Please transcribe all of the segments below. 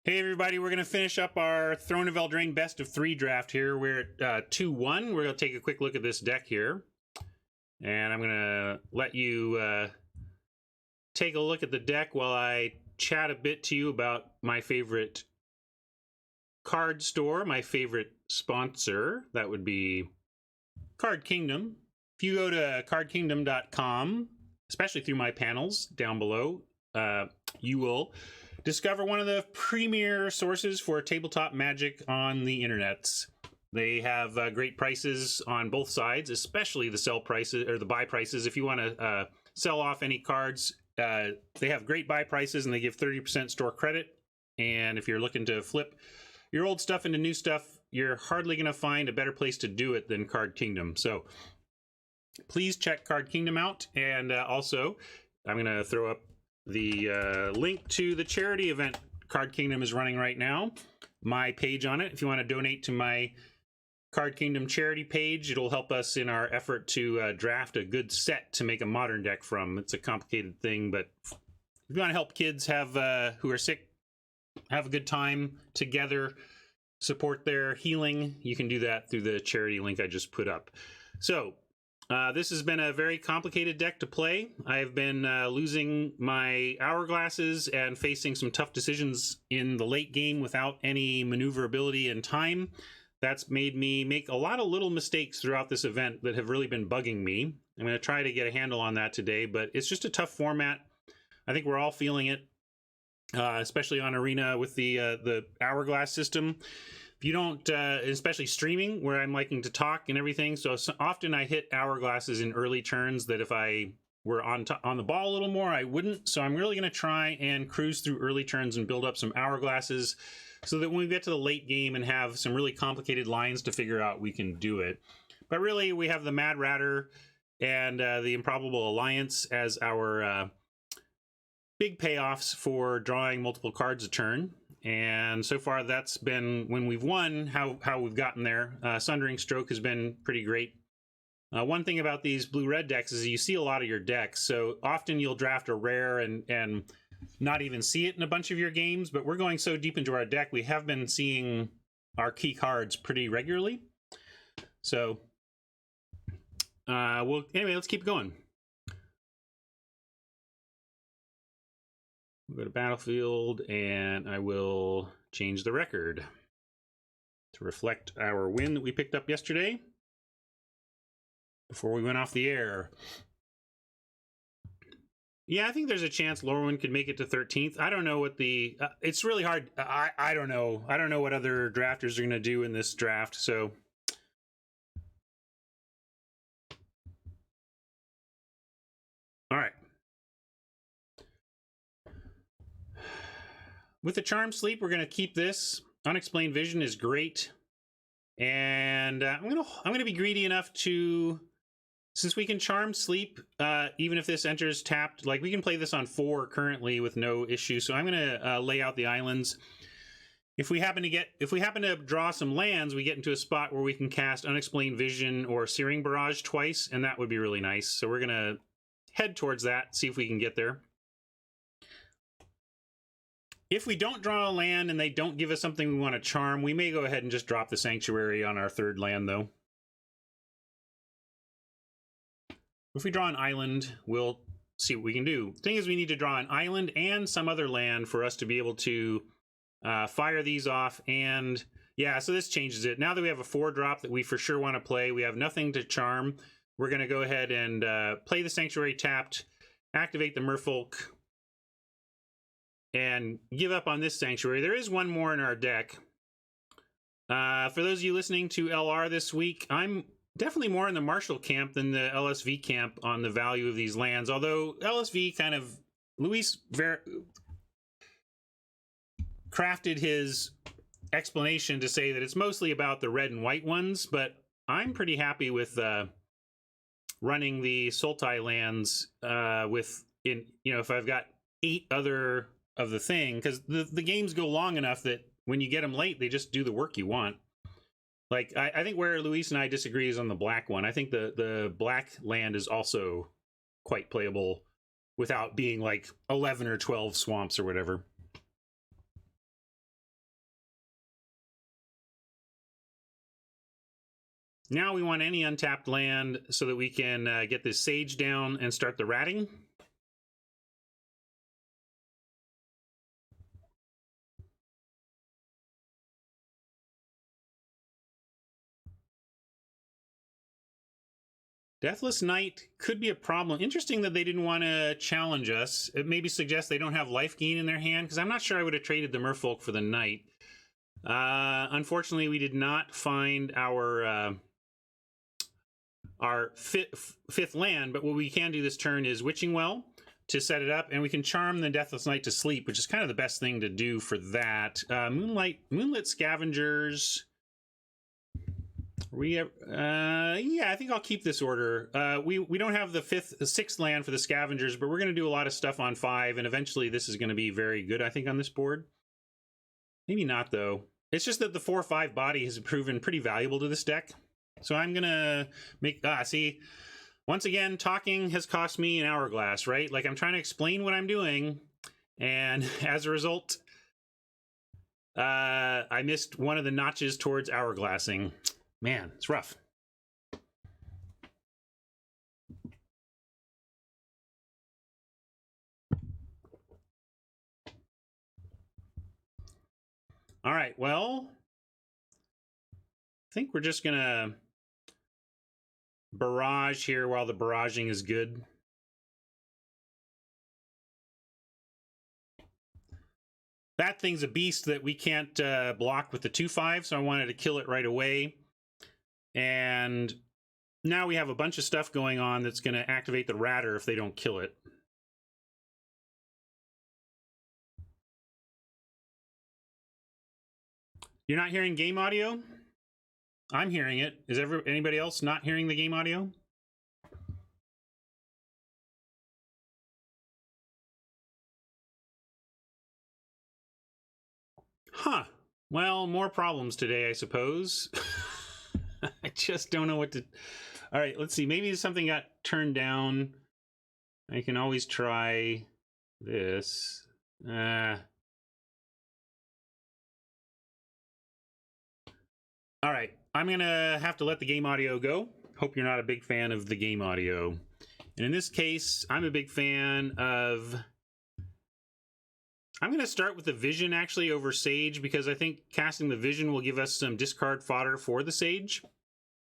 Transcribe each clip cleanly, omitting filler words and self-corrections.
Hey everybody, we're going to finish up our Throne of Eldraine best of 3 draft here. We're at 2-1. We're going to take a quick look at this deck here. And I'm going to let you take a look at the deck while I chat a bit to you about my favorite card store, my favorite sponsor. That would be Card Kingdom. If you go to cardkingdom.com, especially through my panels down below, you will discover one of the premier sources for tabletop magic on the internets. They have great prices on both sides, especially the sell prices or the buy prices. If you want to sell off any cards, they have great buy prices and they give 30% store credit. And if you're looking to flip your old stuff into new stuff, you're hardly going to find a better place to do it than Card Kingdom. So please check Card Kingdom out. And also, I'm going to throw up the link to the charity event Card Kingdom is running right now, my page on it. If you want to donate to my Card Kingdom charity page, it'll help us in our effort to draft a good set to make a modern deck from. It's a complicated thing, but if you want to help kids have who are sick have a good time together, support their healing, you can do that through the charity link I just put up. So this has been a very complicated deck to play. I've been losing my hourglasses and facing some tough decisions in the late game without any maneuverability and time. That's made me make a lot of little mistakes throughout this event that have really been bugging me. I'm going to try to get a handle on that today, but it's just a tough format. I think we're all feeling it, especially on Arena with the hourglass system. You don't, especially streaming, where I'm liking to talk and everything. So often I hit hourglasses in early turns that if I were on the ball a little more, I wouldn't. So I'm really going to try and cruise through early turns and build up some hourglasses so that when we get to the late game and have some really complicated lines to figure out, we can do it. But really, we have the Mad Ratter and the Improbable Alliance as our big payoffs for drawing multiple cards a turn. And so far, that's been, when we've won, how we've gotten there. Sundering Stroke has been pretty great. One thing about these blue-red decks is you see a lot of your decks. So often you'll draft a rare and not even see it in a bunch of your games. But we're going so deep into our deck, we have been seeing our key cards pretty regularly. So, anyway, let's keep going. We'll go to Battlefield, and I will change the record to reflect our win that we picked up yesterday before we went off the air. Yeah, I think there's a chance Lorwyn could make it to 13th. I don't know what the... it's really hard. I don't know. I don't know what other drafters are going to do in this draft, so... All right. With the Charm Sleep, we're going to keep this. Unexplained Vision is great. And I'm gonna be greedy enough to, since we can Charm Sleep, even if this enters tapped, like we can play this on 4 currently with no issue. So I'm gonna lay out the islands. If we happen to draw some lands, we get into a spot where we can cast Unexplained Vision or Searing Barrage twice, and that would be really nice. So we're gonna head towards that, see if we can get there. If we don't draw a land and they don't give us something we want to charm, we may go ahead and just drop the Sanctuary on our 3rd land, though. If we draw an island, we'll see what we can do. The thing is, we need to draw an island and some other land for us to be able to fire these off. And yeah, so this changes it. Now that we have a 4-drop that we for sure want to play, we have nothing to charm. We're going to go ahead and play the Sanctuary tapped, activate the Merfolk, and give up on this Sanctuary. There is one more in our deck. For those of you listening to LR this week, I'm definitely more in the Marshall camp than the LSV camp on the value of these lands, although LSV kind of... Luis crafted his explanation to say that it's mostly about the red and white ones, but I'm pretty happy with running the Sultai lands if I've got 8 other of the thing, because the games go long enough that when you get them late, they just do the work you want. Like, I think where Luis and I disagree is on the black one. I think the black land is also quite playable without being like 11 or 12 swamps or whatever. Now we want any untapped land so that we can get this Sage down and start the ratting. Deathless Knight could be a problem. Interesting that they didn't want to challenge us. It maybe suggests they don't have life gain in their hand, because I'm not sure I would have traded the Merfolk for the Knight. Unfortunately, we did not find our fifth land, but what we can do this turn is Witching Well to set it up, and we can charm the Deathless Knight to sleep, which is kind of the best thing to do for that. Moonlit Scavengers. Yeah, I think I'll keep this order. We don't have the sixth land for the Scavengers, but we're going to do a lot of stuff on 5, and eventually this is going to be very good, I think, on this board. Maybe not, though. It's just that the 4/5 body has proven pretty valuable to this deck. So I'm going to make... see, once again, talking has cost me an hourglass, right? Like, I'm trying to explain what I'm doing, and as a result, I missed one of the notches towards hourglassing. Man, it's rough. All right, well, I think we're just going to barrage here while the barraging is good. That thing's a beast that we can't block with the 2/5, so I wanted to kill it right away. And now we have a bunch of stuff going on that's going to activate the Ratter if they don't kill it. You're not hearing game audio? I'm hearing it. Is anybody else not hearing the game audio? Huh. Well, more problems today, I suppose. I just don't know what to... All right, let's see. Maybe something got turned down. I can always try this. All right, I'm going to have to let the game audio go. Hope you're not a big fan of the game audio. And in this case, I'm a big fan of... I'm going to start with the Vision, actually, over Sage, because I think casting the Vision will give us some discard fodder for the Sage,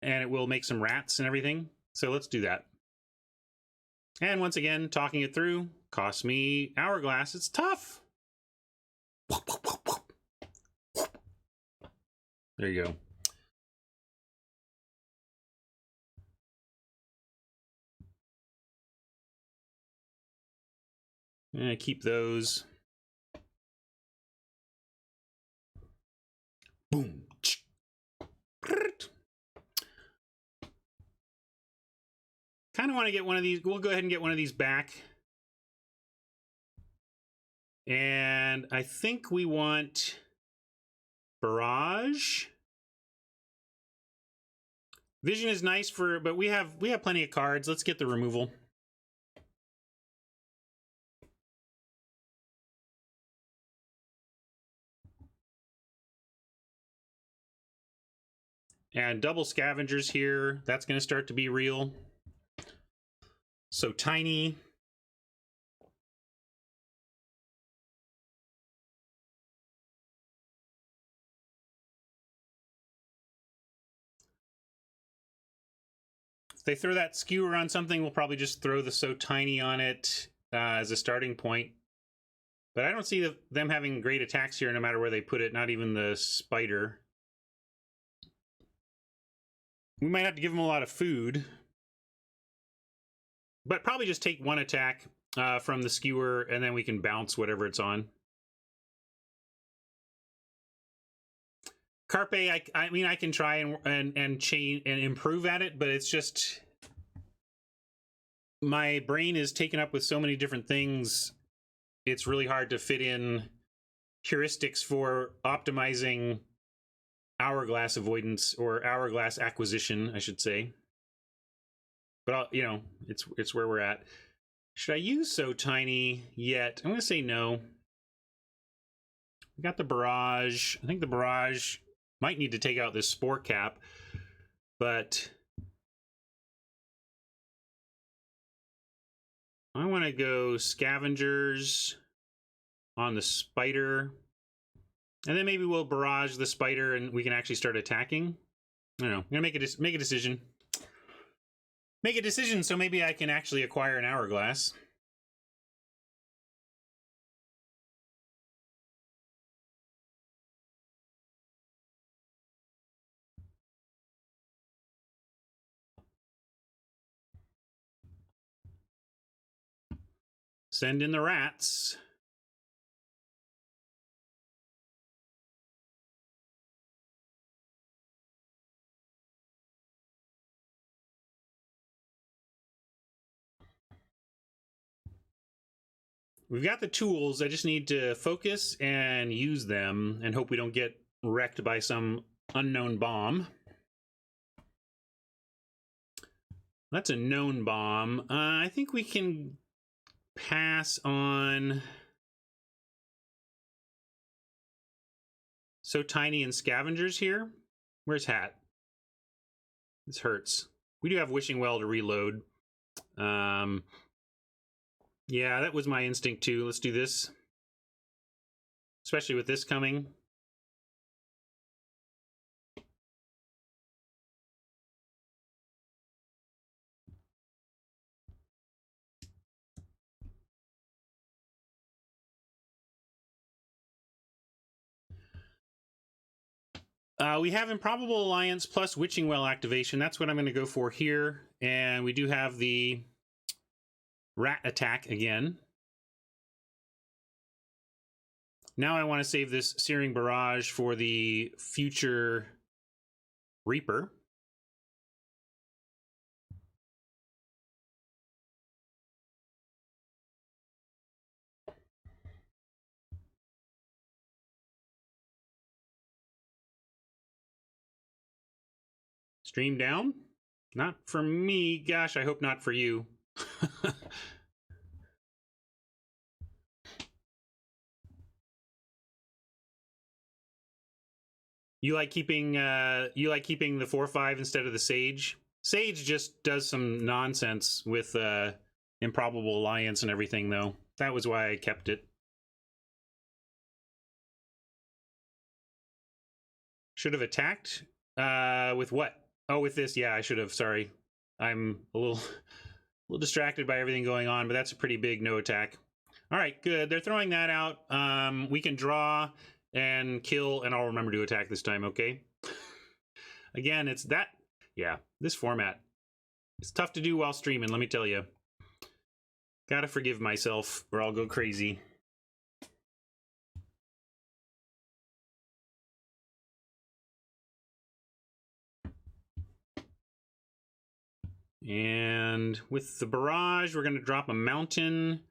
and it will make some rats and everything. So let's do that. And once again, talking it through costs me hourglass. It's tough. There you go. And keep those. Boom. Kind of want to get one of these. We'll go ahead and get one of these back. And I think we want Barrage. Vision is nice for, but we have plenty of cards. Let's get the removal. And double Scavengers here. That's going to start to be real. So tiny. If they throw that skewer on something, we'll probably just throw the so tiny on it as a starting point. But I don't see them having great attacks here no matter where they put it, not even the spider. We might have to give them a lot of food. But probably just take one attack from the skewer, and then we can bounce whatever it's on. Carpe, I mean, I can try and change and improve at it, but it's just... my brain is taken up with so many different things, it's really hard to fit in heuristics for optimizing hourglass avoidance, or hourglass acquisition, I should say. But you know, it's where we're at. Should I use so tiny yet? I'm going to say no. We got the barrage. I think the barrage might need to take out this spore cap, but I want to go Scavengers on the Spider, and then maybe we'll barrage the Spider and we can actually start attacking. I don't know. I'm gonna make a decision. Make a decision so maybe I can actually acquire an Hourglass. Send in the rats. We've got the tools. I just need to focus and use them and hope we don't get wrecked by some unknown bomb. That's a known bomb. I think we can pass on So Tiny and Scavengers here. Where's Hat? This hurts. We do have Wishing Well to reload. Yeah, that was my instinct too. Let's do this. Especially with this coming. We have Improbable Alliance plus Witching Well activation. That's what I'm going to go for here. And we do have the Rat attack again. Now I want to save this Searing Barrage for the future Reaper. Stream down? Not for me. Gosh, I hope not for you. You like keeping the 4/5 instead of the Sage? Sage just does some nonsense with Improbable Alliance and everything, though. That was why I kept it. Should have attacked? With what? Oh, with this, yeah, I should have. Sorry. I'm a little distracted by everything going on, but that's a pretty big no attack. All right, good. They're throwing that out. We can draw and kill, and I'll remember to attack this time, okay? Again, it's that... Yeah, this format. It's tough to do while streaming, let me tell you. Gotta forgive myself, or I'll go crazy. And with the barrage, we're going to drop a mountain.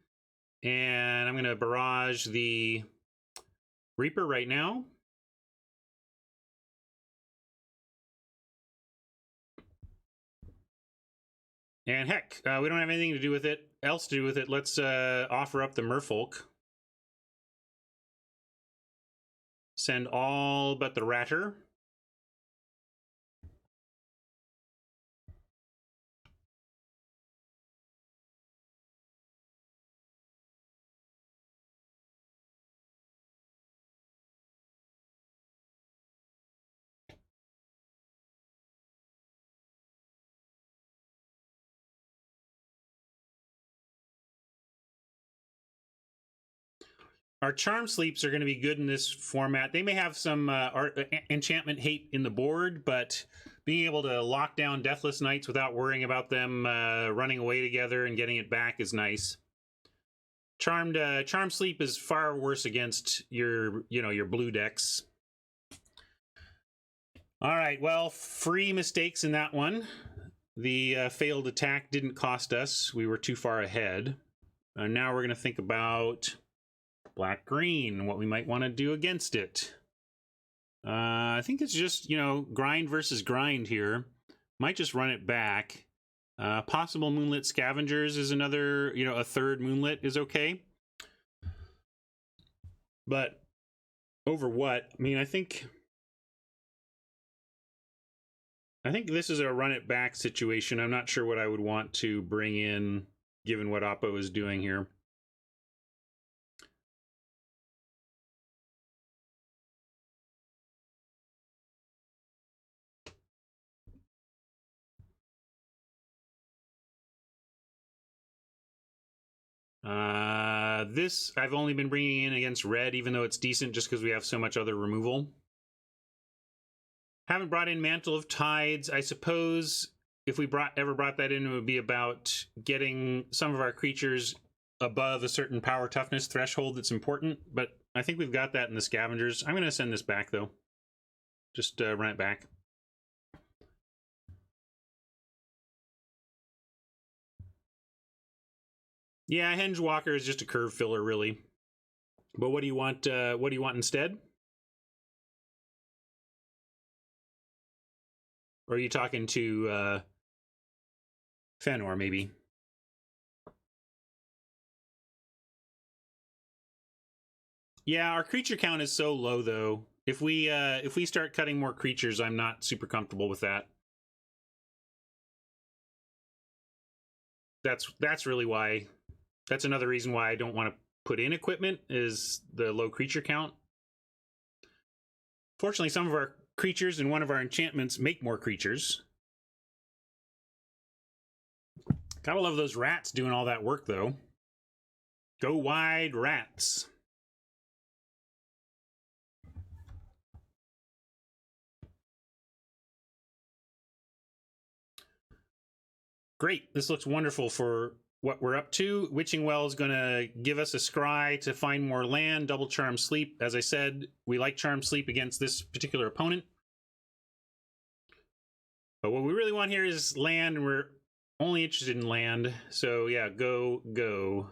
And I'm going to barrage the Reaper right now. And heck, we don't have anything to do with it, else to do with it. Let's offer up the Merfolk. Send all but the Ratter. Our Charm Sleeps are going to be good in this format. They may have some enchantment hate in the board, but being able to lock down Deathless Knights without worrying about them running away together and getting it back is nice. Charm Sleep is far worse against your blue decks. All right, well, free mistakes in that one. The failed attack didn't cost us. We were too far ahead. Now we're going to think about black-green, what we might want to do against it. I think it's just, grind versus grind here. Might just run it back. Possible Moonlit Scavengers is another, a third Moonlit is okay. But over what? I mean, I think I think this is a run it back situation. I'm not sure what I would want to bring in, given what Oppo is doing here. This I've only been bringing in against red, even though it's decent just because we have so much other removal. Haven't brought in Mantle of Tides. I suppose if we ever brought that in, it would be about getting some of our creatures above a certain power toughness threshold that's important, but I think we've got that in the scavengers. I'm going to send this back, though. Just run it back. Yeah, Henge Walker is just a curve filler, really. But what do you want? What do you want instead? Or are you talking to Fenor, maybe? Yeah, our creature count is so low, though. If we start cutting more creatures, I'm not super comfortable with that. That's really why. That's another reason why I don't want to put in equipment, is the low creature count. Fortunately, some of our creatures and one of our enchantments make more creatures. Gotta love those rats doing all that work, though. Go wide, rats. Great. This looks wonderful for what we're up to. Witching Well is going to give us a scry to find more land, double Charm Sleep. As I said, we like Charm Sleep against this particular opponent. But what we really want here is land, and we're only interested in land. So yeah, go.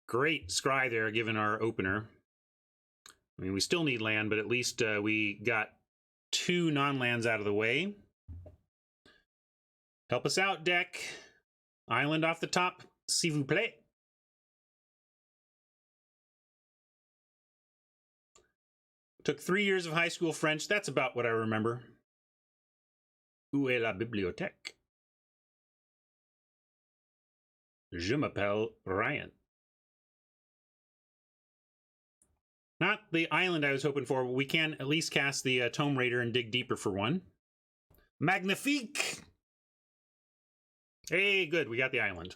Great scry there, given our opener. I mean, we still need land, but at least we got 2 non-lands out of the way. Help us out, deck. Island off the top, s'il vous plaît. Took 3 years of high school French. That's about what I remember. Où est la bibliothèque? Je m'appelle Ryan. Not the island I was hoping for, but we can at least cast the Tome Raider and dig deeper for 1. Magnifique! Hey, good, we got the island.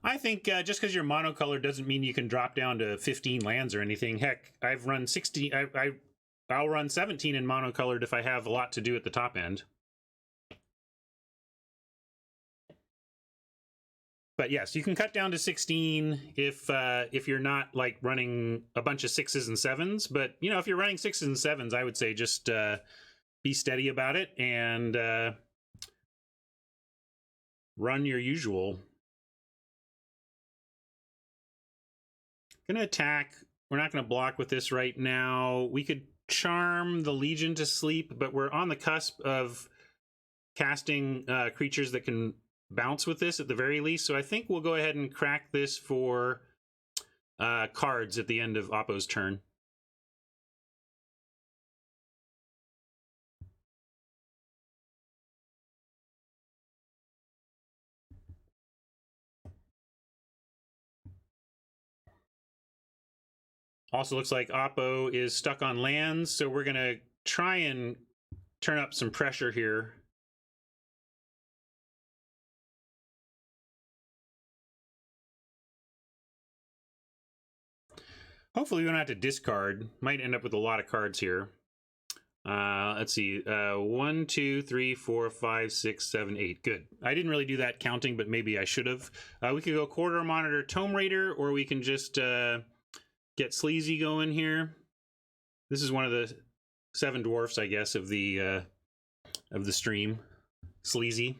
I think just because you're monocolor doesn't mean you can drop down to 15 lands or anything. Heck, I've run 16. I'll run 17 in monocolored if I have a lot to do at the top end. But yes, you can cut down to 16 if you're not like running a bunch of 6s and 7s. But you know, if you're running 6s and 7s, I would say just be steady about it and run your usual. Gonna attack. We're not gonna block with this right now. We could charm the Legion to sleep, but we're on the cusp of casting creatures that can bounce with this at the very least. So I think we'll go ahead and crack this for cards at the end of Oppo's turn. Also looks like Oppo is stuck on lands, so we're going to try and turn up some pressure here. Hopefully we don't have to discard. Might end up with a lot of cards here. Let's see. 1, 2, 3, 4, 5, 6, 7, 8. Good. I didn't really do that counting, but maybe I should have. We could go Corridor Monitor, Tome Raider, or we can just get Sleazy going here. This is one of the 7 dwarfs, I guess, of the stream. Sleazy.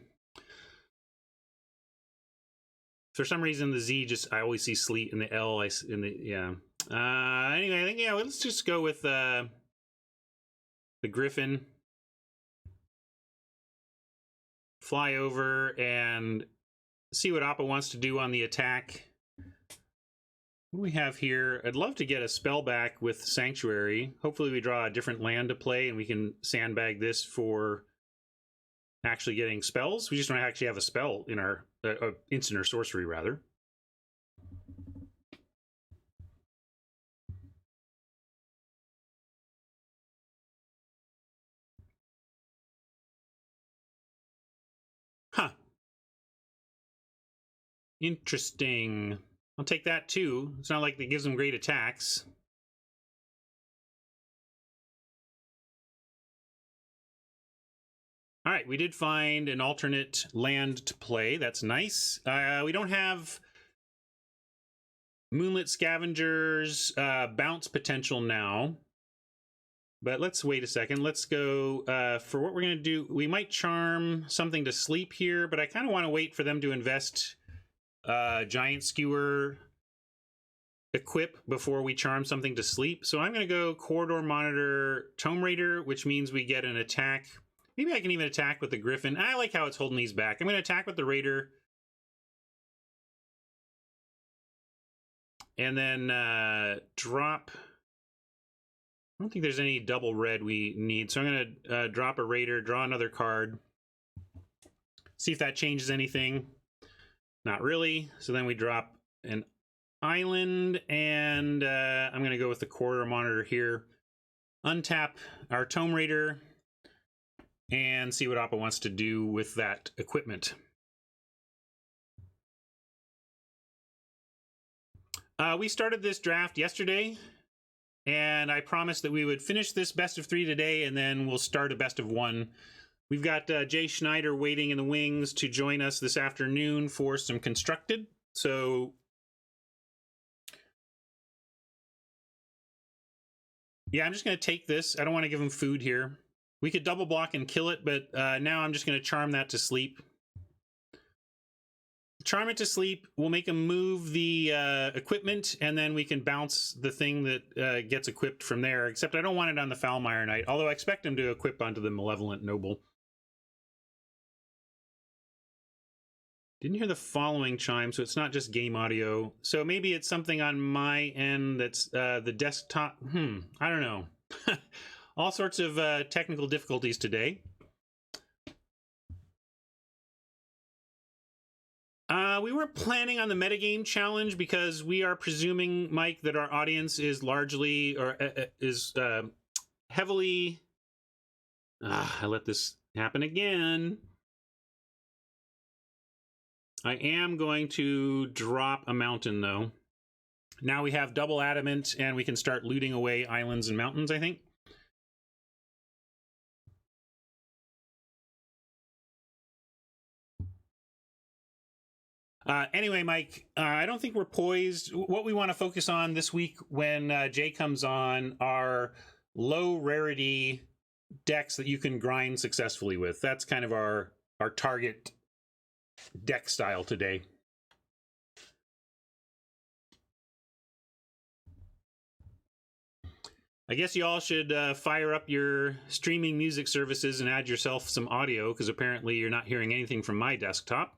For some reason, the Z just, I always see Sleet in the L. Yeah. Anyway, I think, yeah, let's just go with the Griffin. fly over and see what Appa wants to do on the attack. What do we have here? I'd love to get a spell back with Sanctuary. Hopefully we draw a different land to play and we can sandbag this for actually getting spells. We just don't actually have a spell in our instant or sorcery, rather. Huh. Interesting. I'll take that too. It's not like it gives them great attacks. All right, we did find an alternate land to play. That's nice. We don't have Moonlit Scavengers bounce potential now. But let's wait a second. Let's go for what we're going to do. We might charm something to sleep here, but I kind of want to wait for them to invest Giant Skewer equip before we charm something to sleep. So I'm going to go Corridor Monitor Tome Raider, which means we get an attack. Maybe I can even attack with the Griffin. I like how it's holding these back. I'm going to attack with the Raider. And then drop... I don't think there's any double red we need. So I'm going to drop a Raider, draw another card. See if that changes anything. Not really. So then we drop an island, and I'm going to go with the Corridor Monitor here. Untap our Tome Raider, and see what Appa wants to do with that equipment. We started this draft yesterday, and I promised that we would finish this best of 3 today, and then we'll start a best of 1. We've got Jay Schneider waiting in the wings to join us this afternoon for some Constructed. So yeah, I'm just going to take this. I don't want to give him food here. We could double block and kill it, but now I'm just going to charm that to sleep. Charm it to sleep. We'll make him move the equipment, and then we can bounce the thing that gets equipped from there, except I don't want it on the Foulmire Knight, although I expect him to equip onto the Malevolent Noble. Didn't hear the following chime, so it's not just game audio. So maybe it's something on my end that's the desktop. I don't know. All sorts of technical difficulties today. We weren't planning on the metagame challenge because we are presuming, Mike, that our audience is largely or is heavily. I let this happen again. I am going to drop a mountain, though. Now we have double adamant, and we can start looting away islands and mountains, I think. Anyway, Mike, I don't think we're poised. What we want to focus on this week when Jay comes on are low rarity decks that you can grind successfully with. That's kind of our target deck style today. I guess you all should fire up your streaming music services and add yourself some audio, because apparently you're not hearing anything from my desktop.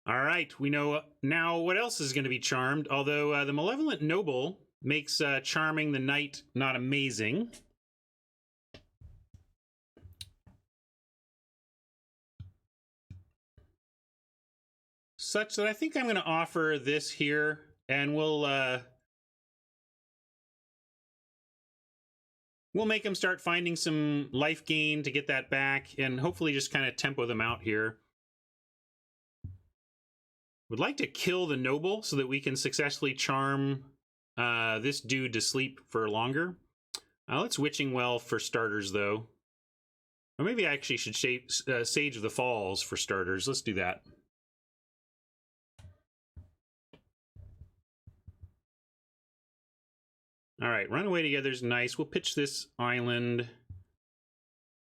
All right, we know now what else is going to be charmed, although the Malevolent Noble makes charming the knight not amazing. Such that I think I'm going to offer this here, and we'll make them start finding some life gain to get that back, and hopefully just kind of tempo them out here. Would like to kill the noble so that we can successfully charm this dude to sleep for longer. Let's Witching Well for starters, though. Or maybe I actually should Sage of the Falls for starters. Let's do that. All right, Runaway Together is nice. We'll pitch this island.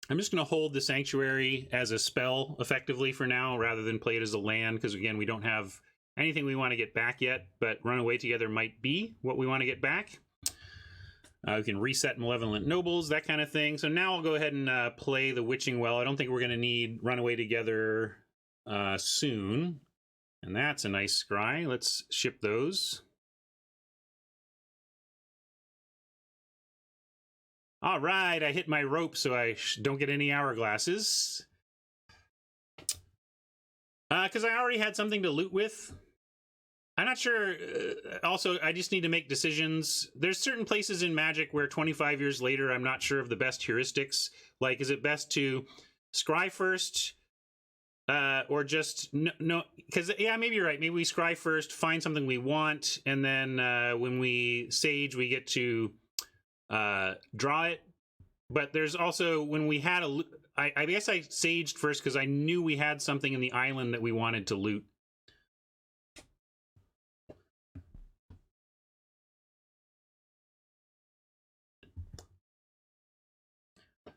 I'm just going to hold the Sanctuary as a spell effectively for now rather than play it as a land, because again, we don't have anything we want to get back yet, but Runaway Together might be what we want to get back. We can reset Malevolent Nobles, that kind of thing. So now I'll go ahead and play the Witching Well. I don't think we're going to need Runaway Together soon. And that's a nice scry. Let's ship those. All right, I hit my rope so I don't get any hourglasses. Because I already had something to loot with. I'm not sure. Also, I just need to make decisions. There's certain places in Magic where 25 years later, I'm not sure of the best heuristics. Like, is it best to scry first? Or just, no, because, yeah, maybe you're right. Maybe we scry first, find something we want, and then when we sage, we get to draw it. But there's also, when we had I guess I saged first because I knew we had something in the island that we wanted to loot.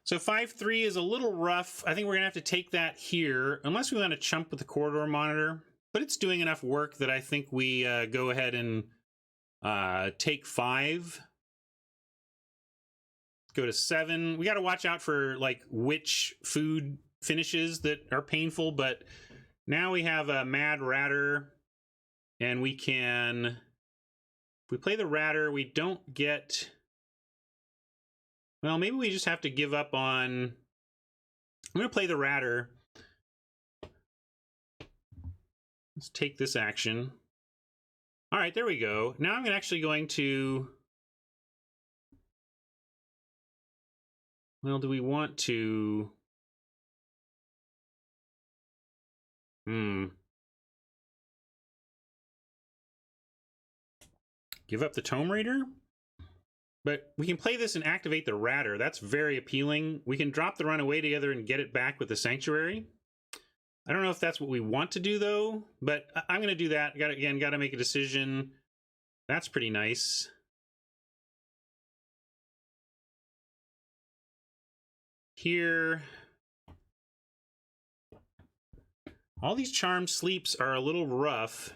So 5-3 is a little rough. I think we're going to have to take that here, unless we want to chump with the corridor monitor. But it's doing enough work that I think we go ahead and take 5. Go to 7. We got to watch out for like witch food finishes that are painful, but now we have a Mad Ratter, and we can, if we play the Ratter, we don't get, well, maybe we just have to give up on, I'm going to play the Ratter. Let's take this action. All right, there we go. Now I'm actually going to, well, do we want to, give up the Tome Raider? But we can play this and activate the Ratter. That's very appealing. We can drop the Runaway Together and get it back with the Sanctuary. I don't know if that's what we want to do, though, but I'm going to do that. Got to make a decision. That's pretty nice. Here, all these Charmed Sleeps are a little rough.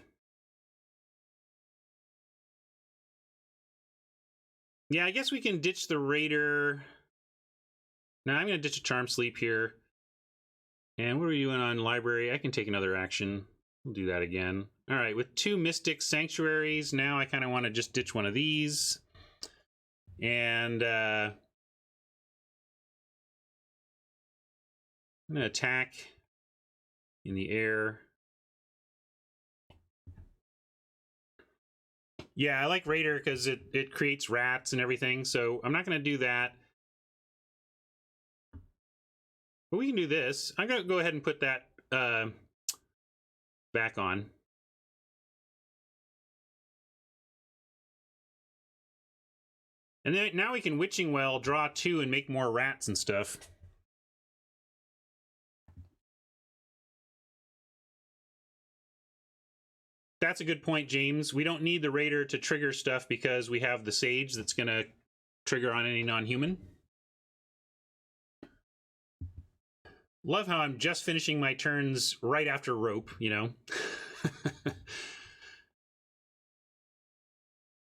Yeah, I guess we can ditch the Raider. Now I'm going to ditch a Charmed Sleep here. And what are we doing on Library? I can take another action. We'll do that again. All right, with 2 Mystic Sanctuaries, now I kind of want to just ditch one of these. And I'm going to attack in the air. Yeah, I like Raider because it creates rats and everything, so I'm not going to do that. But we can do this. I'm going to go ahead and put that back on. And then now we can Witching Well, draw 2, and make more rats and stuff. That's a good point, James. We don't need the Raider to trigger stuff because we have the Sage that's going to trigger on any non-human. Love how I'm just finishing my turns right after Rope, you know?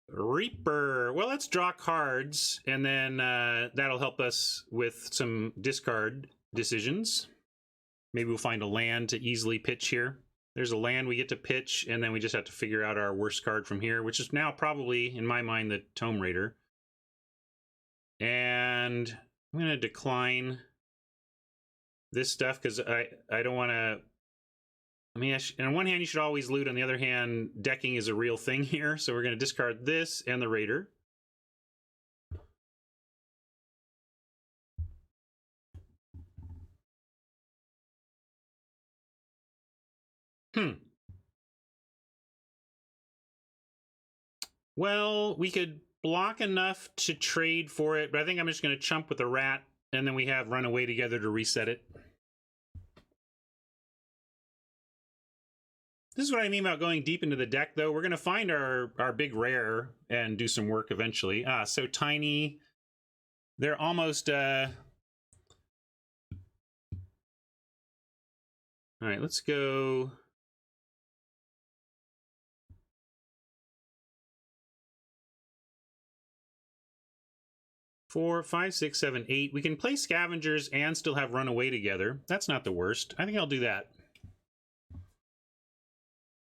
Reaper. Well, let's draw cards, and then that'll help us with some discard decisions. Maybe we'll find a land to easily pitch here. There's a land we get to pitch, and then we just have to figure out our worst card from here, which is now probably, in my mind, the Tome Raider. And I'm going to decline this stuff because I don't want to... I mean, on one hand, you should always loot. On the other hand, decking is a real thing here. So we're going to discard this and the Raider. Well, we could block enough to trade for it, but I think I'm just going to chump with the rat, and then we have Runaway Together to reset it. This is what I mean about going deep into the deck, though. We're going to find our big rare and do some work eventually. So tiny. They're almost... All right, let's go... 4, 5, 6, 7, 8. We can play scavengers and still have runaway together. That's not the worst. I think I'll do that.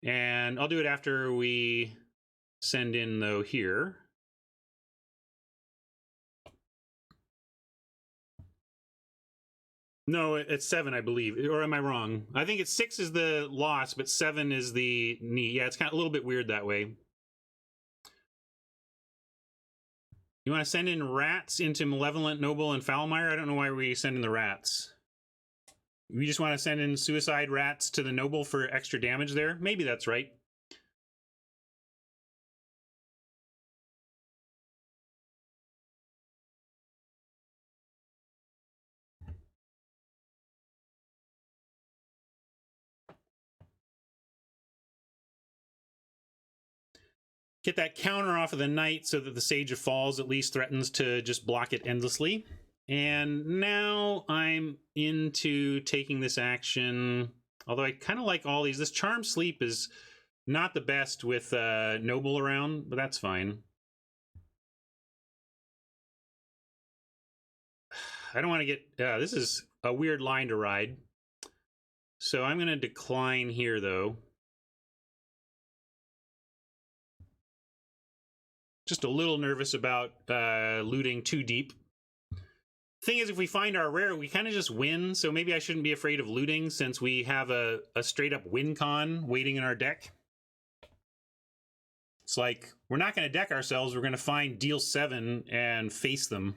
And I'll do it after we send in, though, here. No, it's 7, I believe. Or am I wrong? I think it's 6 is the loss, but 7 is the knee. Yeah, it's kind of a little bit weird that way. You want to send in rats into Malevolent, Noble, and Foulmire? I don't know why we send in the rats. We just want to send in Suicide Rats to the Noble for extra damage there? Maybe that's right. Get that counter off of the knight so that the Sage of Falls at least threatens to just block it endlessly. And now I'm into taking this action, although I kind of like all these. This Charm Sleep is not the best with Noble around, but that's fine. I don't want to get... this is a weird line to ride. So I'm going to decline here, though. Just a little nervous about looting too deep. Thing is, if we find our rare, we kind of just win, so maybe I shouldn't be afraid of looting since we have a straight-up win con waiting in our deck. It's like, we're not going to deck ourselves, we're going to find deal 7 and face them.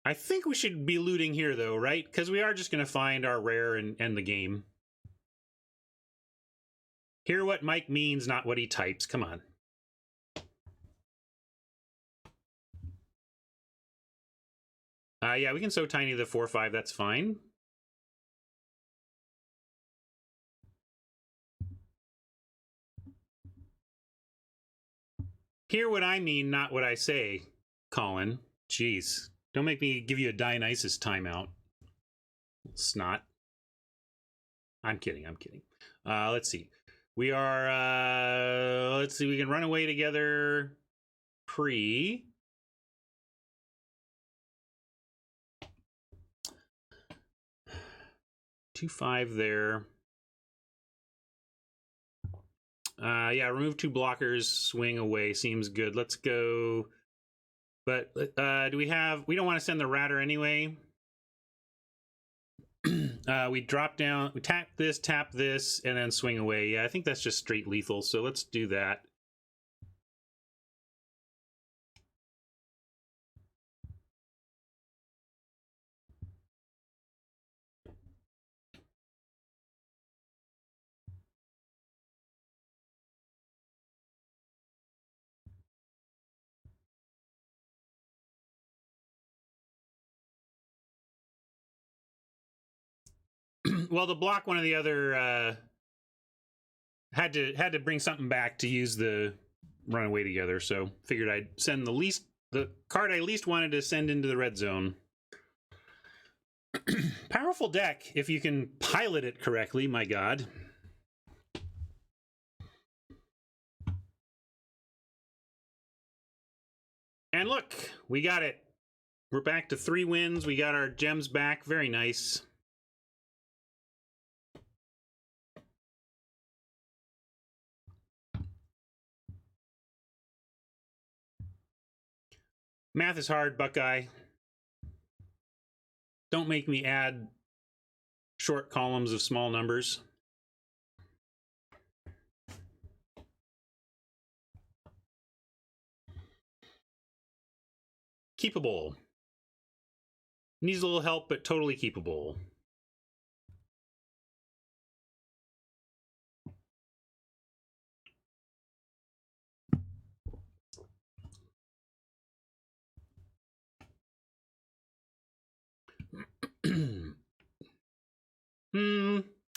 I think we should be looting here, though, right? Because we are just going to find our rare and end the game. Hear what Mike means, not what he types. Come on. Yeah, we can so tiny the 4/5. That's fine. Hear what I mean, not what I say, Colin. Jeez. Don't make me give you a Dionysus timeout. Snot. I'm kidding, I'm kidding. Let's see. We are, let's see, we can run away together pre. Two 5 there. Yeah, remove 2 blockers, swing away. Seems good. Let's go. But do we have... We don't want to send the Ratter anyway. We drop down, we tap this, and then swing away. Yeah, I think that's just straight lethal, so let's do that. Well, to block one of the other had to bring something back to use the runaway together, so figured I'd send the card I least wanted to send into the red zone. Powerful deck if you can pilot it correctly, my god. And look, we got it. We're back to 3 wins. We got our gems back. Very nice. Math is hard, Buckeye. Don't make me add short columns of small numbers. Keepable. Needs a little help, but totally keepable.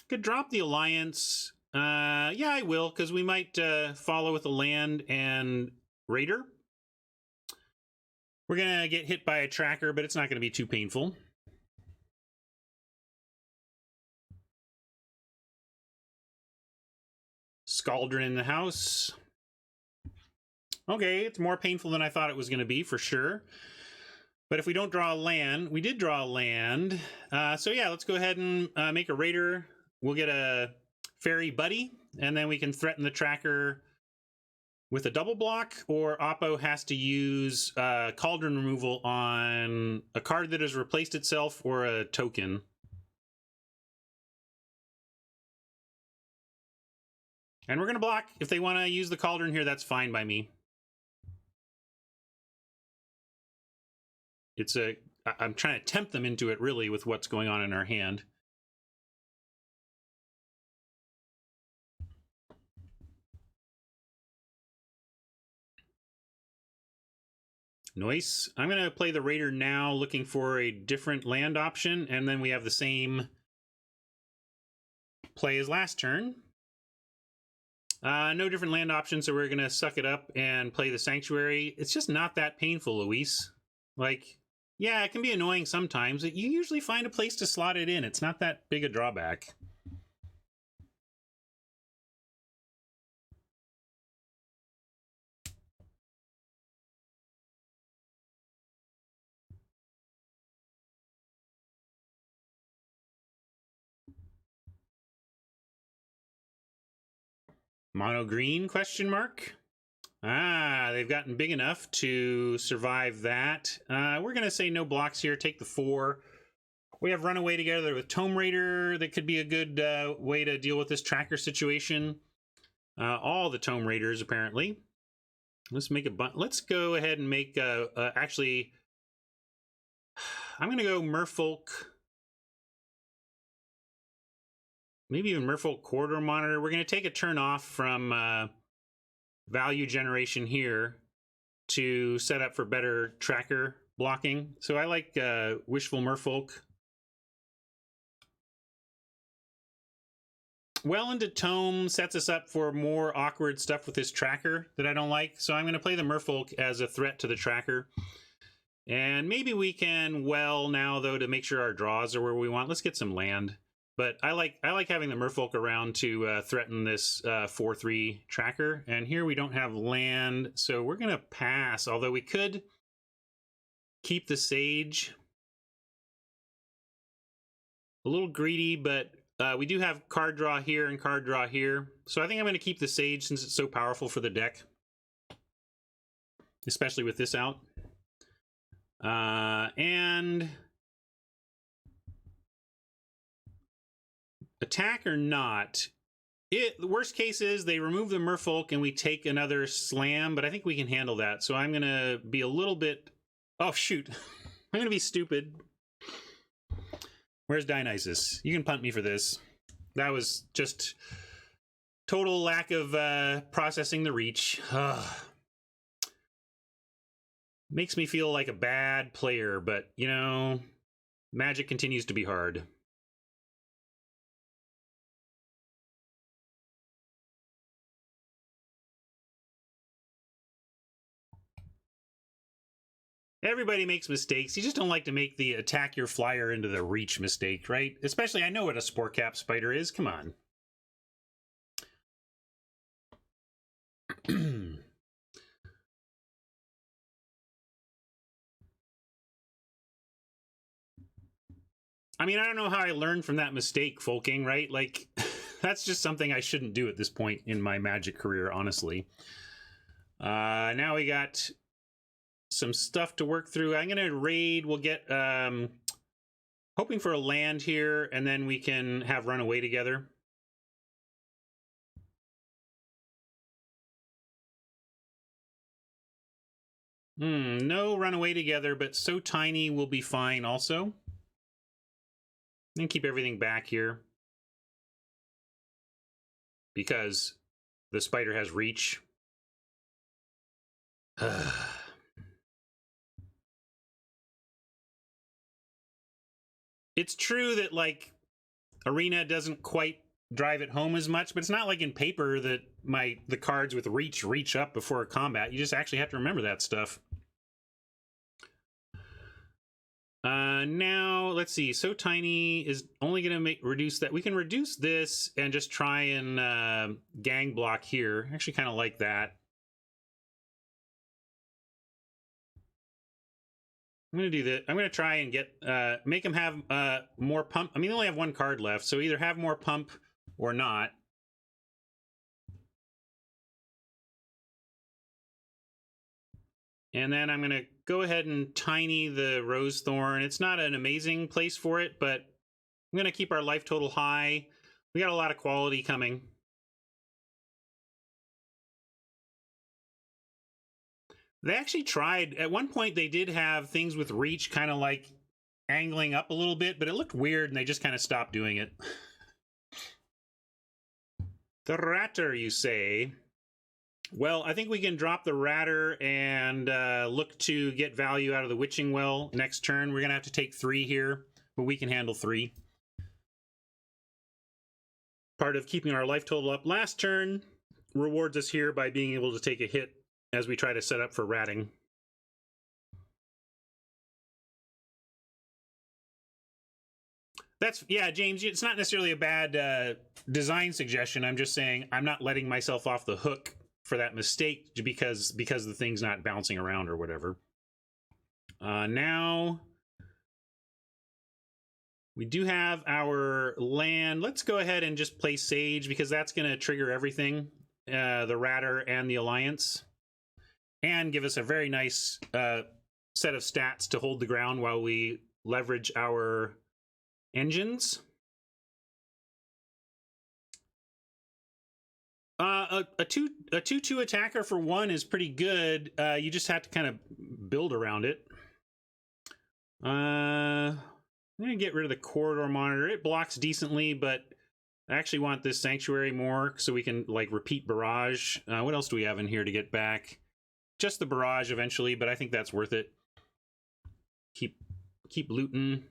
Could drop the Alliance. Yeah, I will, because we might follow with a land and Raider. We're going to get hit by a tracker, but it's not going to be too painful. Scaldron in the house. Okay, it's more painful than I thought it was going to be, for sure. But if we don't draw a land, we did draw a land. So yeah, let's go ahead and make a Raider. We'll get a Fairy Buddy, and then we can threaten the tracker with a double block, or Oppo has to use Cauldron removal on a card that has replaced itself or a token. And we're going to block. If they want to use the Cauldron here, that's fine by me. I'm trying to tempt them into it, really, with what's going on in our hand. Nice. I'm going to play the Raider now, looking for a different land option, and then we have the same play as last turn. No different land option, so we're going to suck it up and play the Sanctuary. It's just not that painful, Luis. Like, yeah, it can be annoying sometimes, but you usually find a place to slot it in. It's not that big a drawback. Mono green, question mark? Ah, they've gotten big enough to survive that. We're going to say no blocks here, take the 4. We have Runaway together with Tome Raider. That could be a good way to deal with this tracker situation. All the Tome Raiders, apparently. Let's make a let's go ahead and make actually, I'm going to go Merfolk. Maybe even Merfolk Corridor Monitor. We're going to take a turn off from value generation here to set up for better tracker blocking. So I like Wishful Merfolk. Well into Tome sets us up for more awkward stuff with this tracker that I don't like. So I'm going to play the Merfolk as a threat to the tracker. And maybe we can well now, though, to make sure our draws are where we want. Let's get some land. But I like having the Merfolk around to threaten this 4/3 tracker. And here we don't have land, so we're going to pass. Although we could keep the Sage. A little greedy, but we do have card draw here and card draw here. So I think I'm going to keep the Sage since it's so powerful for the deck. Especially with this out. And attack or not, the worst case is they remove the Merfolk and we take another slam, but I think we can handle that. So I'm going to be a little bit... Oh, shoot. I'm going to be stupid. Where's Dionysus? You can punt me for this. That was just total lack of processing the reach. Makes me feel like a bad player, but, you know, Magic continues to be hard. Everybody makes mistakes. You just don't like to make the attack your flyer into the reach mistake, right? Especially, I know what a Spore Cap Spider is. Come on. I mean, I don't know how I learned from that mistake, Folking, right? Like, that's just something I shouldn't do at this point in my Magic career, honestly. Now we got some stuff to work through. I'm going to raid. We'll get, hoping for a land here, and then we can have Runaway together. No Runaway together, but So Tiny will be fine also. And keep everything back here. Because the spider has reach. It's true that, like, Arena doesn't quite drive it home as much, but it's not like in Paper that the cards with reach up before a combat. You just actually have to remember that stuff. Now, let's see. So Tiny is only going to reduce that. We can reduce this and just try and gang block here. I actually kind of like that. I'm going to do that. I'm going to try and get make them have more pump. I mean, they only have one card left, so either have more pump or not. And then I'm going to go ahead and Tiny the Rose Thorn. It's not an amazing place for it, but I'm going to keep our life total high. We got a lot of quality coming. They actually tried, at one point they did have things with reach kind of like angling up a little bit, but it looked weird and they just kind of stopped doing it. The Ratter, you say? Well, I think we can drop the Ratter and look to get value out of the Witching Well next turn. We're going to have to take 3 here, but we can handle 3. Part of keeping our life total up last turn rewards us here by being able to take a hit as we try to set up for ratting. That's, yeah, James, it's not necessarily a bad design suggestion. I'm just saying I'm not letting myself off the hook for that mistake because the thing's not bouncing around or whatever. Now we do have our land. Let's go ahead and just play Sage because that's going to trigger everything, the Ratter and the Alliance, and give us a very nice set of stats to hold the ground while we leverage our engines. A 2/2 attacker for 1 is pretty good. You just have to kind of build around it. I'm gonna get rid of the Corridor Monitor. It blocks decently, but I actually want this Sanctuary more so we can like repeat Barrage. What else do we have in here to get back? Just the Barrage eventually, but I think that's worth it. Keep looting.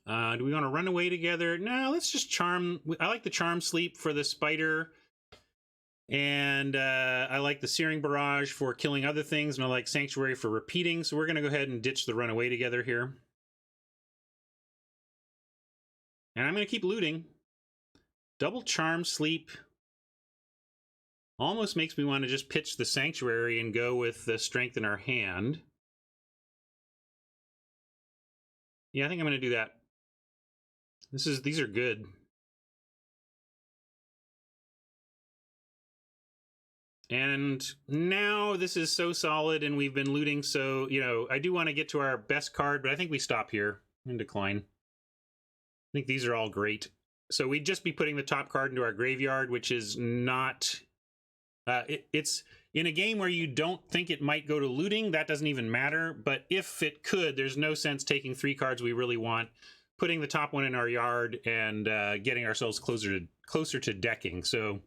Do we want to run away together? No, let's just charm. I like the Charm Sleep for the Spider. And I like the Searing Barrage for killing other things, and I like Sanctuary for repeating, so we're going to go ahead and ditch the Runaway together here. And I'm going to keep looting. Double Charm Sleep almost makes me want to just pitch the Sanctuary and go with the Strength in our hand. Yeah, I think I'm going to do that. These are good. And now this is so solid and we've been looting, so, you know, I do want to get to our best card, but I think we stop here and decline. I think these are all great. So we'd just be putting the top card into our graveyard, which is not... it's in a game where you don't think it might go to looting, that doesn't even matter, but if it could, there's no sense taking 3 cards we really want, putting the top one in our yard, and getting ourselves closer to decking. So...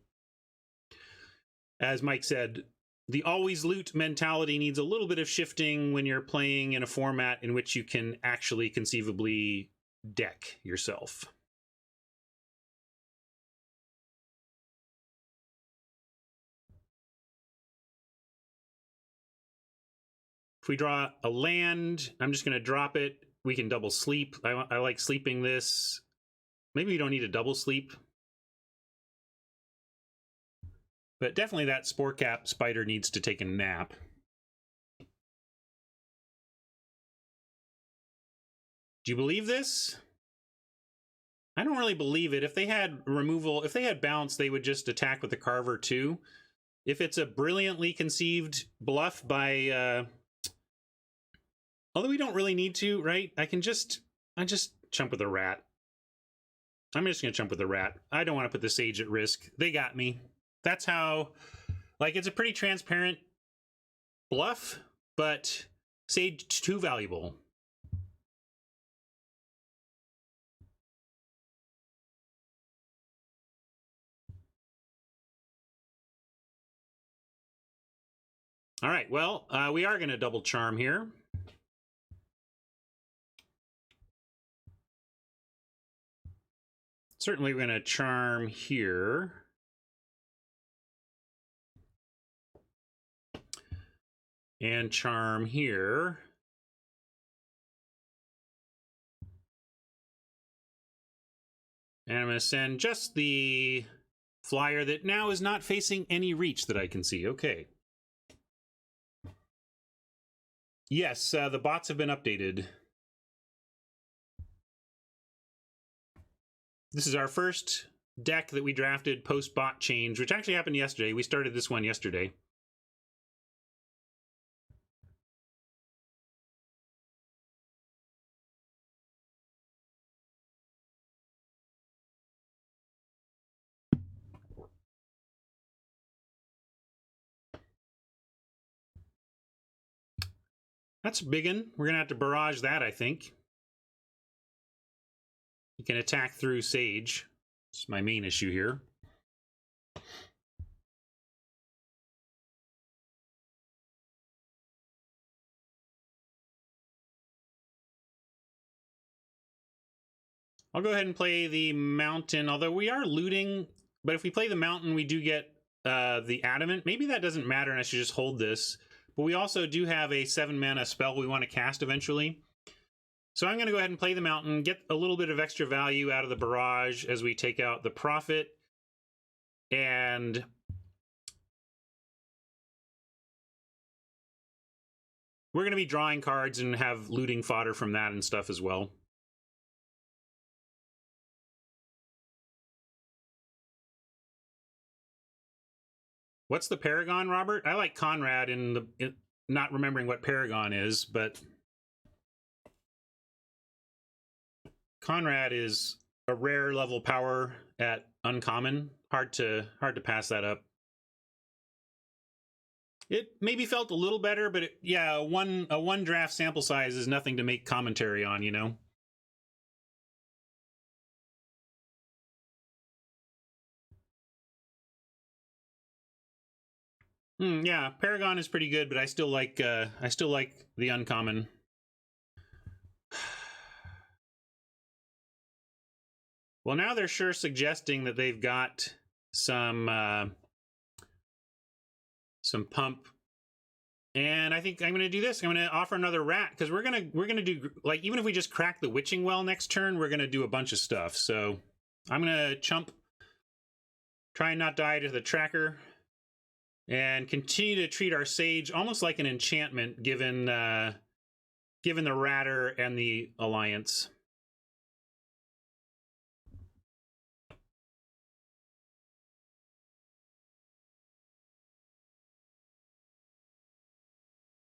as Mike said, the always loot mentality needs a little bit of shifting when you're playing in a format in which you can actually conceivably deck yourself. If we draw a land, I'm just going to drop it. We can double sleep. I like sleeping this. Maybe we don't need a double sleep. But definitely that Spore Cap Spider needs to take a nap. Do you believe this? I don't really believe it. If they had removal, if they had bounce, they would just attack with the Carver too. If it's a brilliantly conceived bluff by... although we don't really need to, right? I just chump with a rat. I'm just going to chump with a rat. I don't want to put the Sage at risk. They got me. That's how, like, it's a pretty transparent bluff, but Sage too valuable. All right, well, we are going to double charm here. Certainly we're going to charm here. And charm here. And I'm going to send just the flyer that now is not facing any reach that I can see. Okay. Yes, the bots have been updated. This is our first deck that we drafted post-bot change, which actually happened yesterday. We started this one yesterday. That's a big one. We're going to have to barrage that, I think. You can attack through Sage. It's my main issue here. I'll go ahead and play the mountain, although we are looting. But if we play the mountain, we do get the adamant. Maybe that doesn't matter and I should just hold this. But we also do have a 7-mana spell we want to cast eventually. So I'm going to go ahead and play the mountain, get a little bit of extra value out of the barrage as we take out the prophet. And we're going to be drawing cards and have looting fodder from that and stuff as well. What's the Paragon, Robert? I like Conrad in not remembering what Paragon is, but Conrad is a rare level power at uncommon. Hard to pass that up. It maybe felt a little better, but yeah, a one draft sample size is nothing to make commentary on, you know. Yeah, Paragon is pretty good, but I still like the uncommon. Well, now they're sure suggesting that they've got some pump, and I think I'm going to do this. I'm going to offer another rat because we're gonna do, like, even if we just crack the Witching Well next turn, we're going to do a bunch of stuff. So I'm going to chump, try and not die to the tracker, and continue to treat our Sage almost like an enchantment, given the Ratter and the Alliance.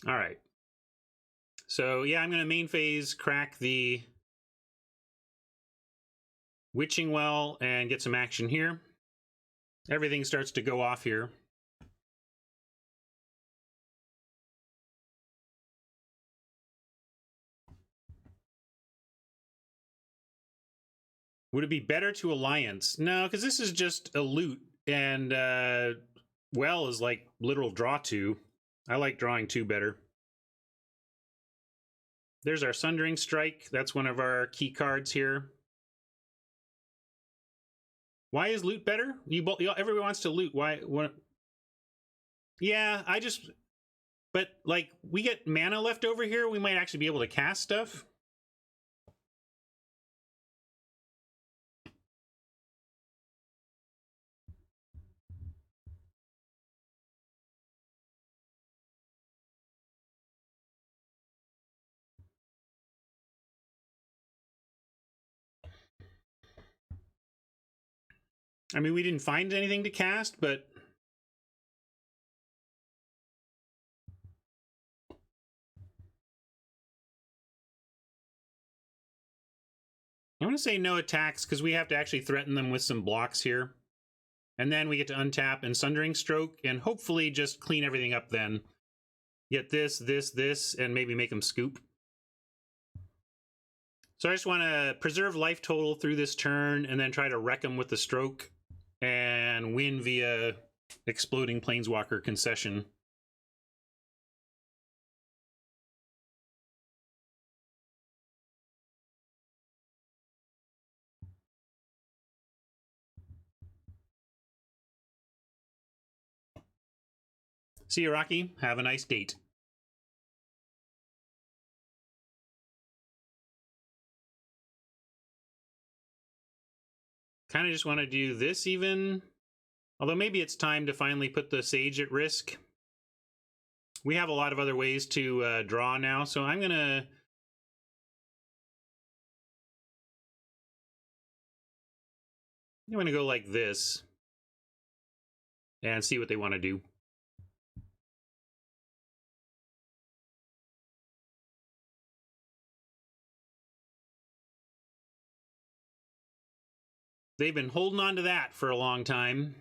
All right. So yeah, I'm going to main phase crack the Witching Well and get some action here. Everything starts to go off here. Would it be better to Alliance? No, because this is just a loot, and Well is like literal draw 2. I like drawing 2 better. There's our Sundering Strike. That's one of our key cards here. Why is loot better? Everyone wants to loot. Why? What? Yeah, but like, we get mana left over here. We might actually be able to cast stuff. I mean, we didn't find anything to cast, but I'm going to say no attacks because we have to actually threaten them with some blocks here. And then we get to untap and Sundering Stroke and hopefully just clean everything up then. Get this, and maybe make them scoop. So I just want to preserve life total through this turn and then try to wreck them with the stroke and win via exploding Planeswalker concession. See you, Rocky. Have a nice date. Kind of just want to do this even. Although maybe it's time to finally put the Sage at risk. We have a lot of other ways to draw now, so I'm going to... I'm going to go like this and see what they want to do. They've been holding on to that for a long time.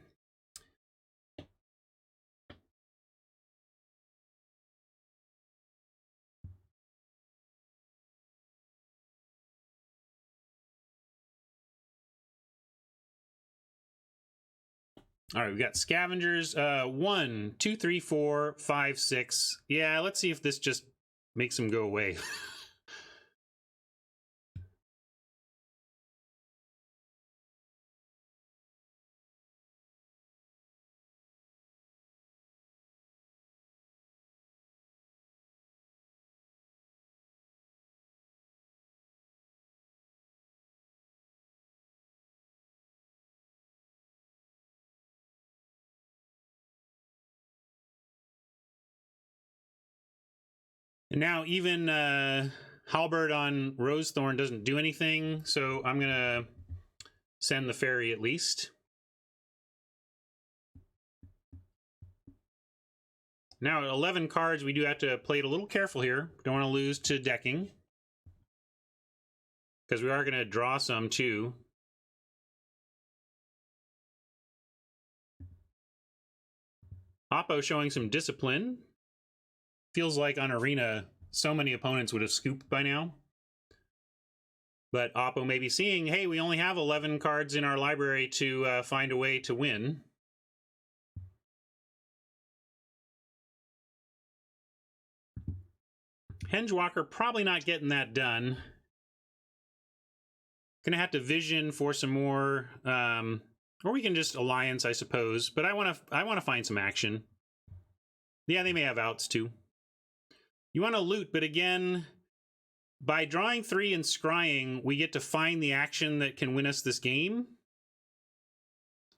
All right, we've got scavengers. 1, 2, 3, 4, 5, 6. Yeah, let's see if this just makes them go away. And now even Halberd on Rosethorn doesn't do anything, so I'm going to send the fairy at least. Now at 11 cards, we do have to play it a little careful here. Don't want to lose to decking, because we are going to draw some too. Oppo showing some discipline. Feels like on Arena, so many opponents would have scooped by now. But Oppo may be seeing, hey, we only have 11 cards in our library to find a way to win. Hengewalker probably not getting that done. Gonna have to vision for some more, or we can just alliance, I suppose. But I want to find some action. Yeah, they may have outs too. You want to loot, but again, by drawing 3 and scrying, we get to find the action that can win us this game.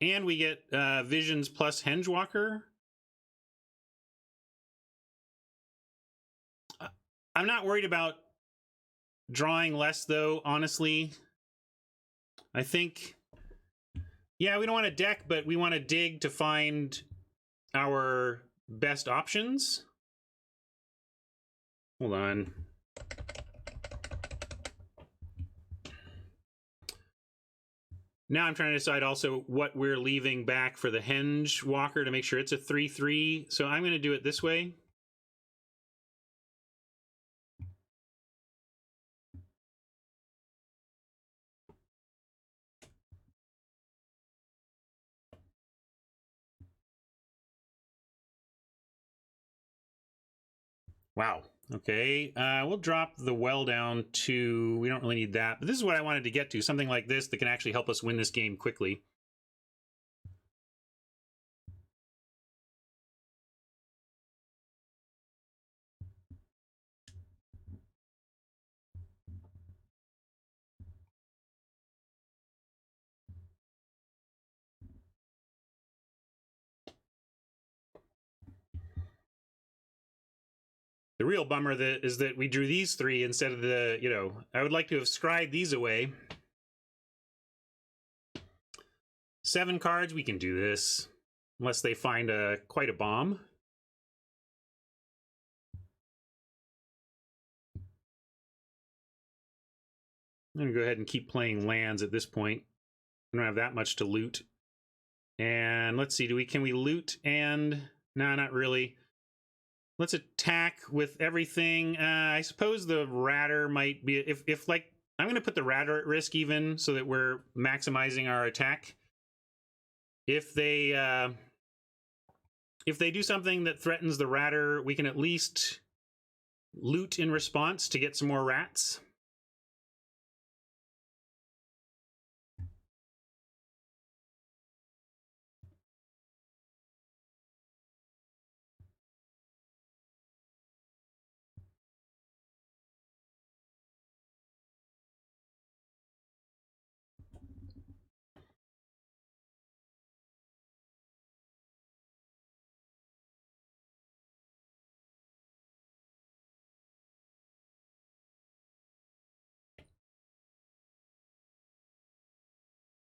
And we get visions plus Hengewalker. I'm not worried about drawing less, though, honestly. I think, yeah, we don't want to deck, but we want to dig to find our best options. Hold on. Now I'm trying to decide also what we're leaving back for the Hengewalker to make sure it's a 3/3. So I'm going to do it this way. Wow. Okay. We'll drop the well down to... We don't really need that. But this is what I wanted to get to. Something like this that can actually help us win this game quickly. The real bummer is that we drew these 3 instead of the, you know, I would like to have scried these away. 7 cards, we can do this. Unless they find quite a bomb. I'm going to go ahead and keep playing lands at this point. I don't have that much to loot. And let's see, can we loot and... No, not really. Let's attack with everything. I suppose the Ratter might be... If like, I'm going to put the Ratter at risk even, so that we're maximizing our attack. If they do something that threatens the Ratter, we can at least loot in response to get some more rats.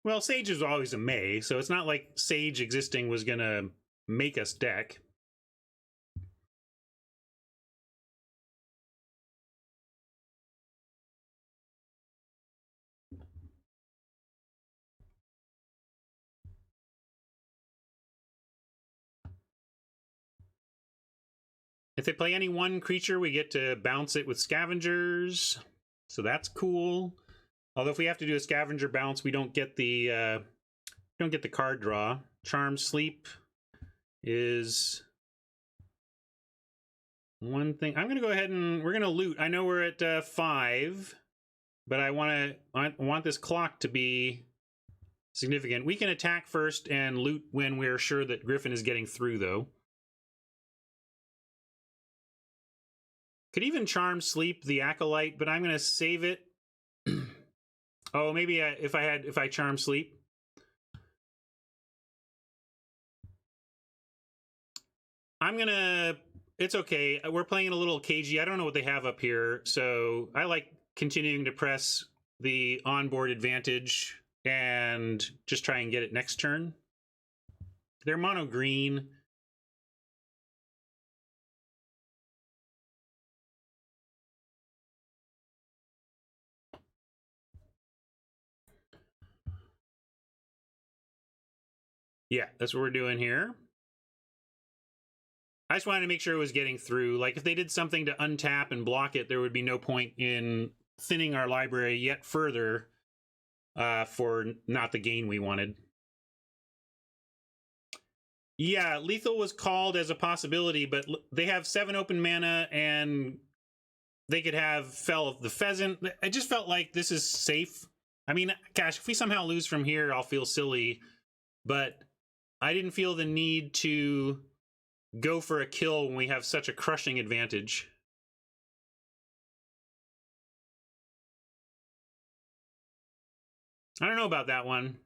Well, Sage is always a may, so it's not like Sage existing was going to make us deck. If they play any one creature, we get to bounce it with scavengers, so that's cool. Although if we have to do a scavenger bounce, we don't get the card draw. Charm Sleep is one thing. I'm gonna go ahead and we're gonna loot. I know we're at 5, but I want this clock to be significant. We can attack first and loot when we're sure that Griffin is getting through, though. Could even Charm Sleep the Acolyte, but I'm gonna save it. Oh, maybe if I Charm Sleep. It's okay. We're playing a little cagey. I don't know what they have up here, so I like continuing to press the onboard advantage and just try and get it next turn. They're mono green. Yeah, that's what we're doing here. I just wanted to make sure it was getting through. Like, if they did something to untap and block it, there would be no point in thinning our library yet further for not the gain we wanted. Yeah, lethal was called as a possibility, but they have 7 open mana, and they could have Fell of the Pheasant. I just felt like this is safe. I mean, gosh, if we somehow lose from here, I'll feel silly, but I didn't feel the need to go for a kill when we have such a crushing advantage. I don't know about that one.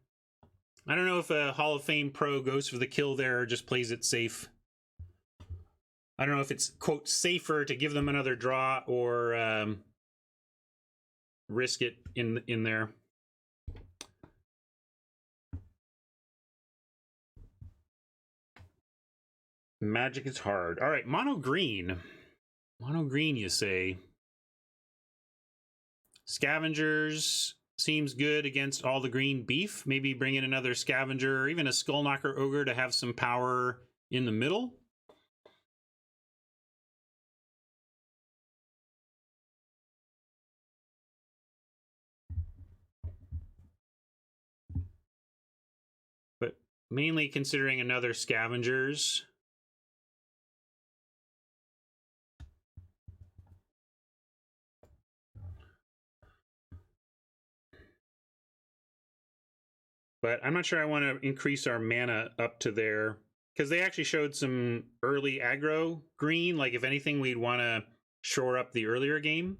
I don't know if a Hall of Fame pro goes for the kill there or just plays it safe. I don't know if it's, quote, safer to give them another draw or risk it in there. Magic is hard. All right, mono green. Mono green, you say. Scavengers seems good against all the green beef. Maybe bring in another scavenger or even a Skullknocker Ogre to have some power in the middle. But mainly considering another scavengers. But I'm not sure I want to increase our mana up to there, because they actually showed some early aggro green. Like, if anything, we'd want to shore up the earlier game.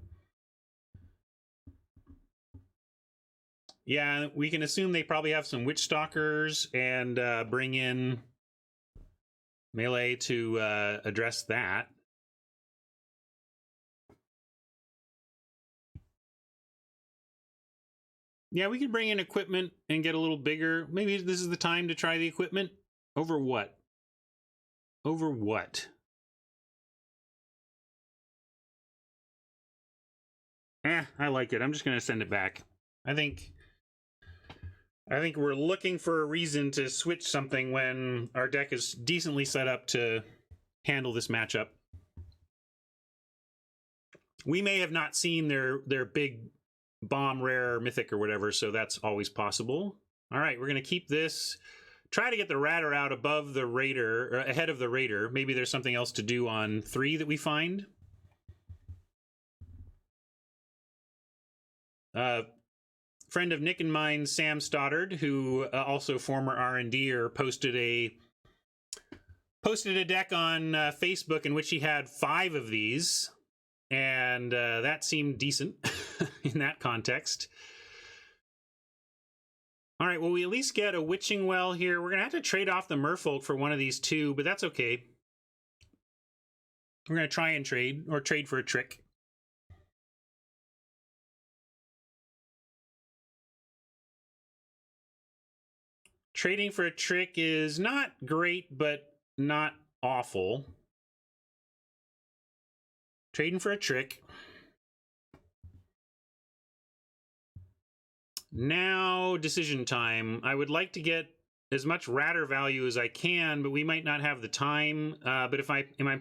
Yeah, we can assume they probably have some Witch Stalkers and bring in melee to address that. Yeah, we can bring in equipment and get a little bigger. Maybe this is the time to try the equipment. Over what? Over what? I like it. I'm just going to send it back. I think we're looking for a reason to switch something when our deck is decently set up to handle this matchup. We may have not seen their big bomb rare mythic or whatever, so that's always possible. All right, we're going to keep this. Try to get the Ratter out above the Raider, or ahead of the Raider. Maybe there's something else to do on 3 that we find. Friend of Nick and mine, Sam Stoddard, who also former R&D'er, posted a deck on Facebook in which he had 5 of these, and that seemed decent in that context. All right, well, we at least get a Witching Well here. We're going to have to trade off the Merfolk for one of these 2, but that's okay. We're going to try and trade, or trade for a trick. Trading for a trick is not great, but not awful. Trading for a trick. Now, decision time. I would like to get as much Ratter value as I can, but we might not have the time. But if am I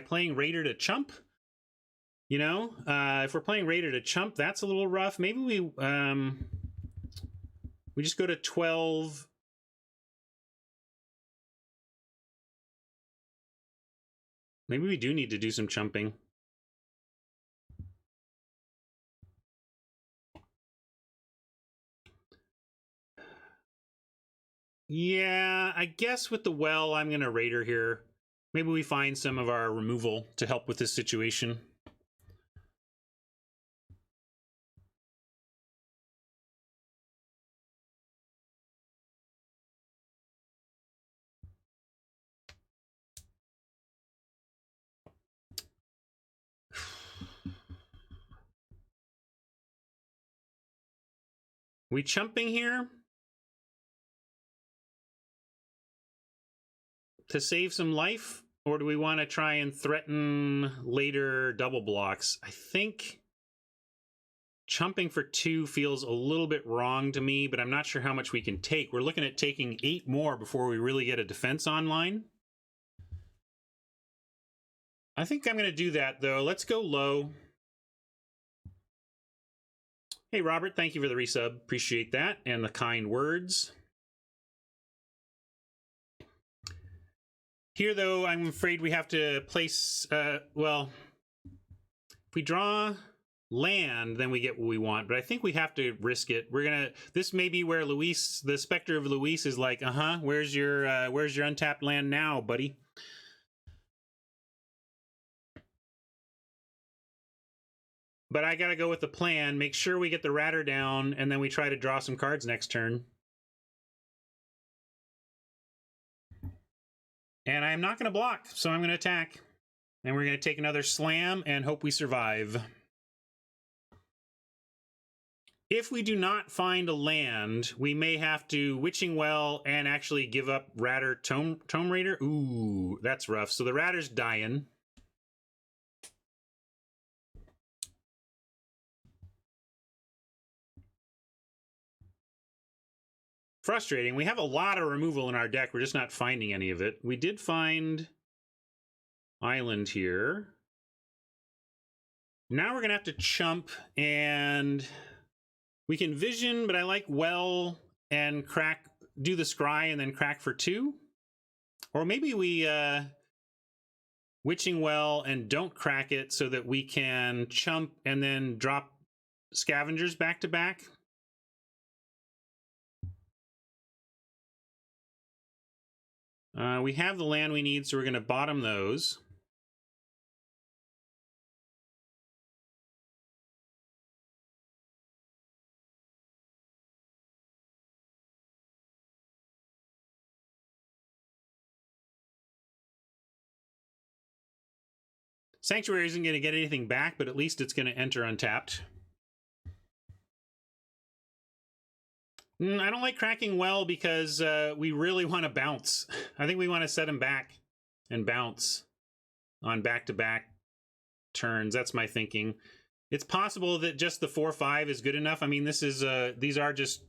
playing Raider to chump? You know, if we're playing Raider to chump, that's a little rough. Maybe we just go to 12. Maybe we do need to do some chumping. Yeah, I guess with the well, I'm going to Raider here. Maybe we find some of our removal to help with this situation. We chumping here to save some life, or do we want to try and threaten later double blocks? I think chumping for 2 feels a little bit wrong to me, but I'm not sure how much we can take. We're looking at taking 8 more before we really get a defense online. I think I'm going to do that, though. Let's go low. Hey, Robert, thank you for the resub. Appreciate that and the kind words. Here, though, I'm afraid we have to place, well, if we draw land, then we get what we want, but I think we have to risk it. This may be where Luis, the Spectre of Luis, is like, where's your untapped land now, buddy? But I gotta go with the plan, make sure we get the Ratter down, and then we try to draw some cards next turn. And I'm not gonna block, so I'm gonna attack. And we're gonna take another slam and hope we survive. If we do not find a land, we may have to Witching Well and actually give up Ratter Tome Raider. Ooh, that's rough. So the Ratter's dying. Frustrating. We have a lot of removal in our deck. We're just not finding any of it. We did find Island here. Now we're going to have to chump, and we can Vision, but I like Well and crack, do the Scry and then crack for 2. Or maybe we Witching Well and don't crack it so that we can chump and then drop Scavengers back to back. We have the land we need, so we're going to bottom those. Sanctuary isn't going to get anything back, but at least it's going to enter untapped. I don't like cracking Well because we really want to bounce. I think we want to set him back and bounce on back-to-back turns. That's my thinking. It's possible that just the 4/5 is good enough. I mean, this is these are just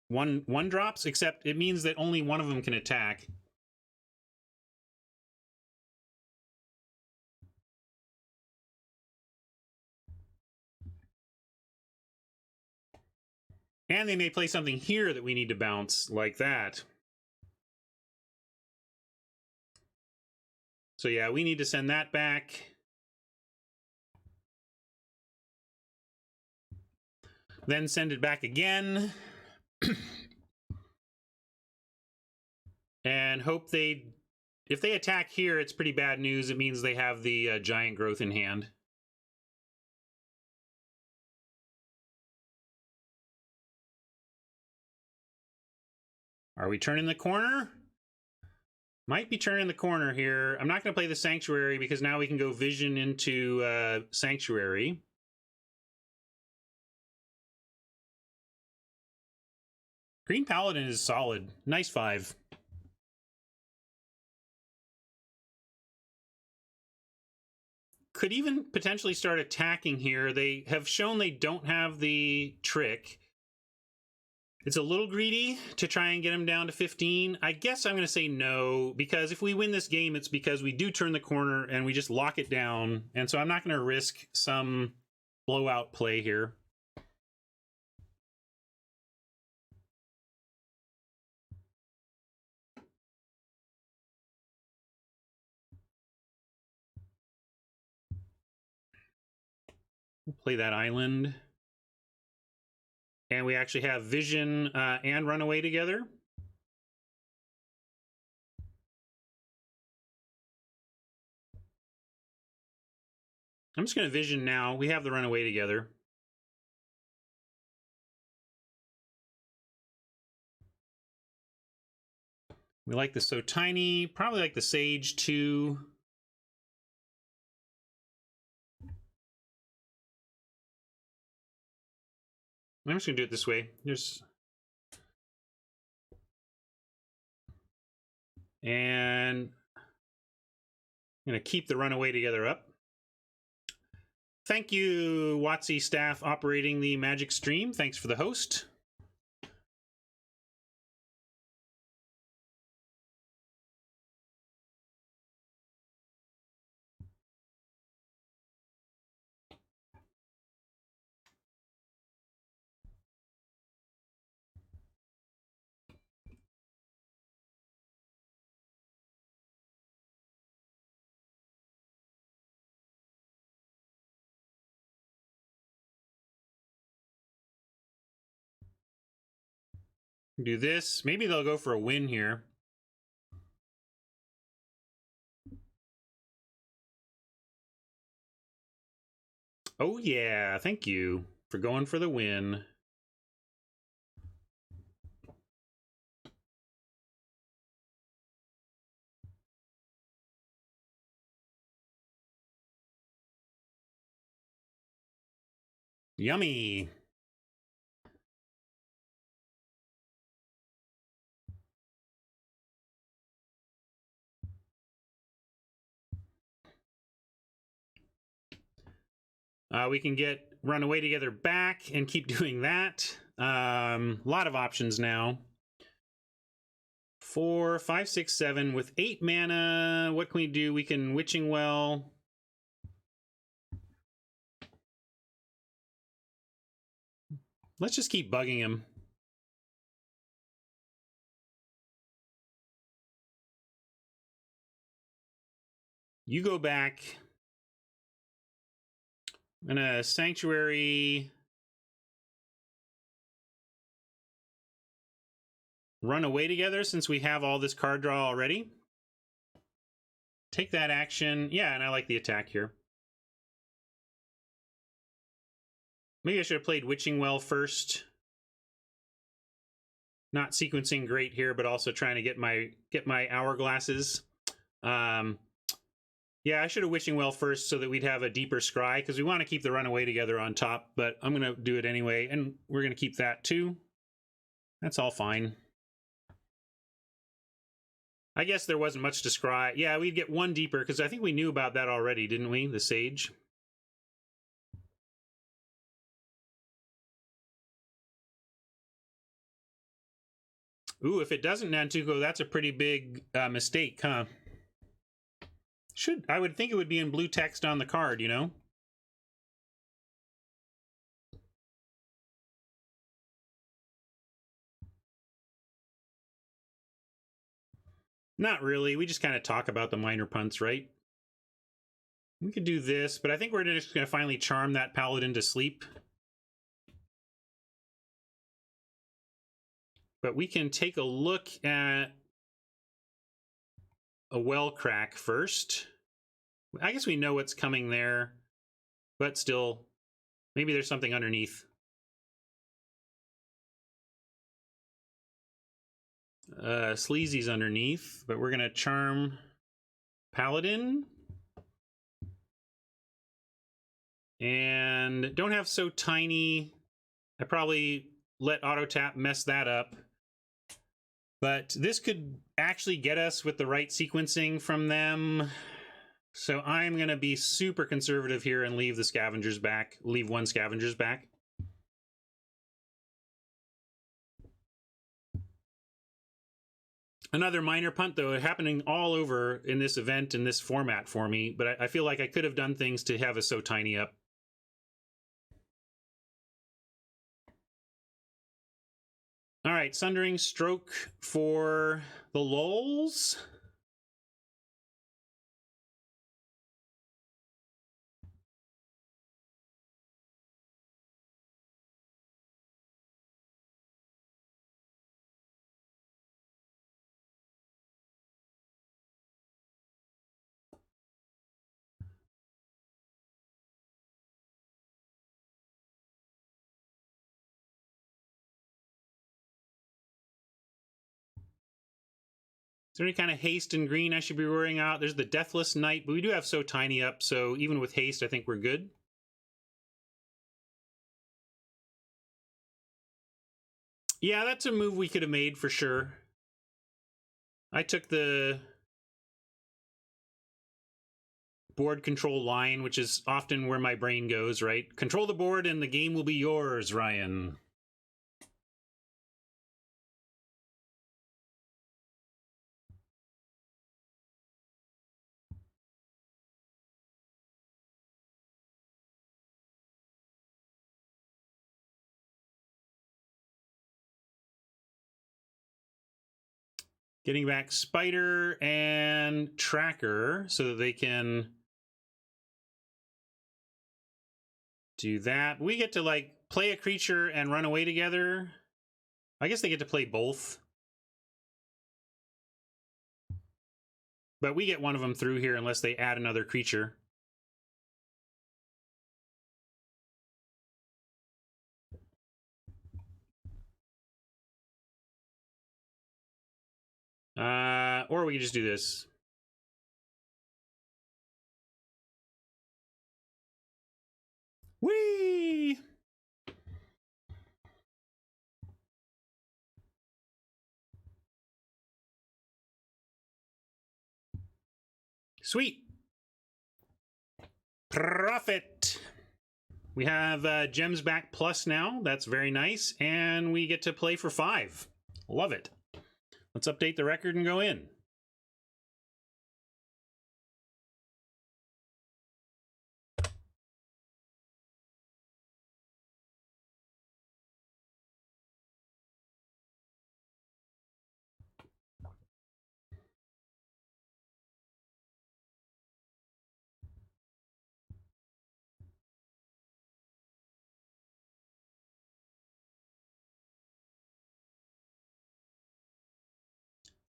one drops, except it means that only one of them can attack. And they may play something here that we need to bounce, like that. So yeah, we need to send that back. Then send it back again. And hope if they attack here, it's pretty bad news. It means they have the giant growth in hand. Are we turning the corner? Might be turning the corner here. I'm not going to play the Sanctuary because now we can go Vision into Sanctuary. Green Paladin is solid. Nice 5. Could even potentially start attacking here. They have shown they don't have the trick. It's a little greedy to try and get him down to 15. I guess I'm going to say no, because if we win this game, it's because we do turn the corner and we just lock it down. And so I'm not going to risk some blowout play here. We'll play that island. And we actually have Vision and Runaway together. I'm just going to Vision now. We have the Runaway together. We like the So Tiny. Probably like the Sage too. I'm just going to do it this way. And I'm going to keep the Runaway together up. Thank you, WotC staff operating the Magic stream. Thanks for the host. Do this. Maybe they'll go for a win here. Oh yeah, thank you for going for the win. Yummy. We can get Runaway together back and keep doing that. A lot of options now. 4, 5, 6, 7 with 8 mana. What can we do? We can Witching Well. Let's just keep bugging him. You go back. I'm gonna Sanctuary. Run away together since we have all this card draw already. Take that action. Yeah, and I like the attack here. Maybe I should have played Witching Well first. Not sequencing great here, but also trying to get my hourglasses. Yeah, I should have Witching Well first so that we'd have a deeper scry, because we want to keep the Runaway together on top, but I'm going to do it anyway, and we're going to keep that too. That's all fine. I guess there wasn't much to scry. Yeah, we'd get one deeper, because I think we knew about that already, didn't we? The Sage. Ooh, if it doesn't Nantuko, that's a pretty big mistake, huh? I would think it would be in blue text on the card, you know? Not really. We just kind of talk about the minor punts, right? We could do this, but I think we're just going to finally charm that Paladin to sleep. But we can take a look at a well crack first. I guess we know what's coming there, but still, maybe there's something underneath. Sleazy's underneath, but we're going to charm Paladin. And don't have So Tiny. I probably let auto tap mess that up. But this could actually get us with the right sequencing from them. So I'm going to be super conservative here and leave the scavengers back. Leave one scavengers back. Another minor punt, though, happening all over in this event, in this format for me. But I feel like I could have done things to have us so tiny up. All right, Sundering Stroke for the lulz. Is there any kind of haste in green I should be worrying about? There's the Deathless Knight, but we do have so tiny up, so even with haste, I think we're good. Yeah, that's a move we could have made for sure. I took the board control line, which is often where my brain goes, right? Control the board and the game will be yours, Ryan. Getting back Spider and Tracker so that they can do that. We get to, like, play a creature and run away together. I guess they get to play both. But we get one of them through here unless they add another creature. Or we can just do this. Whee! Sweet. Profit. We have Gems back plus now. That's very nice. And we get to play for 5. Love it. Let's update the record and go in.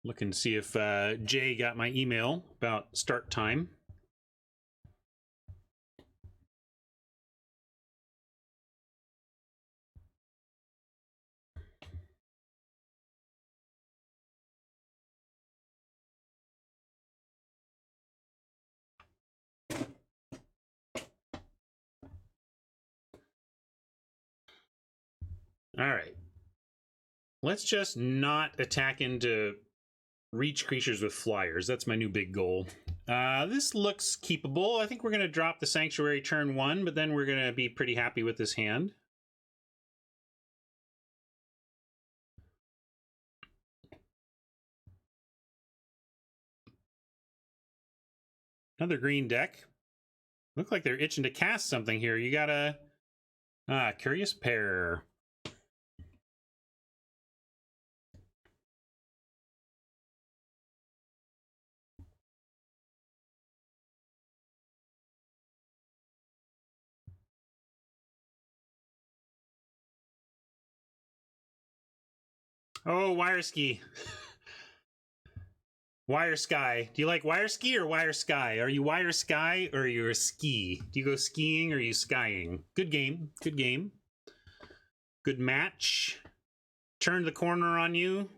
Look and see if Jay got my email about start time. All right. Let's just not attack into reach creatures with flyers. That's my new big goal. This looks keepable. I think we're going to drop the Sanctuary turn 1, but then we're going to be pretty happy with this hand. Another green deck. Look like they're itching to cast something here. You got a Curious Pair. Oh, Wire Ski. Wire Sky. Do you like Wire Ski or Wire Sky? Are you Wire Sky or are you a ski? Do you go skiing or are you skying? Good game. Good game. Good match. Turned the corner on you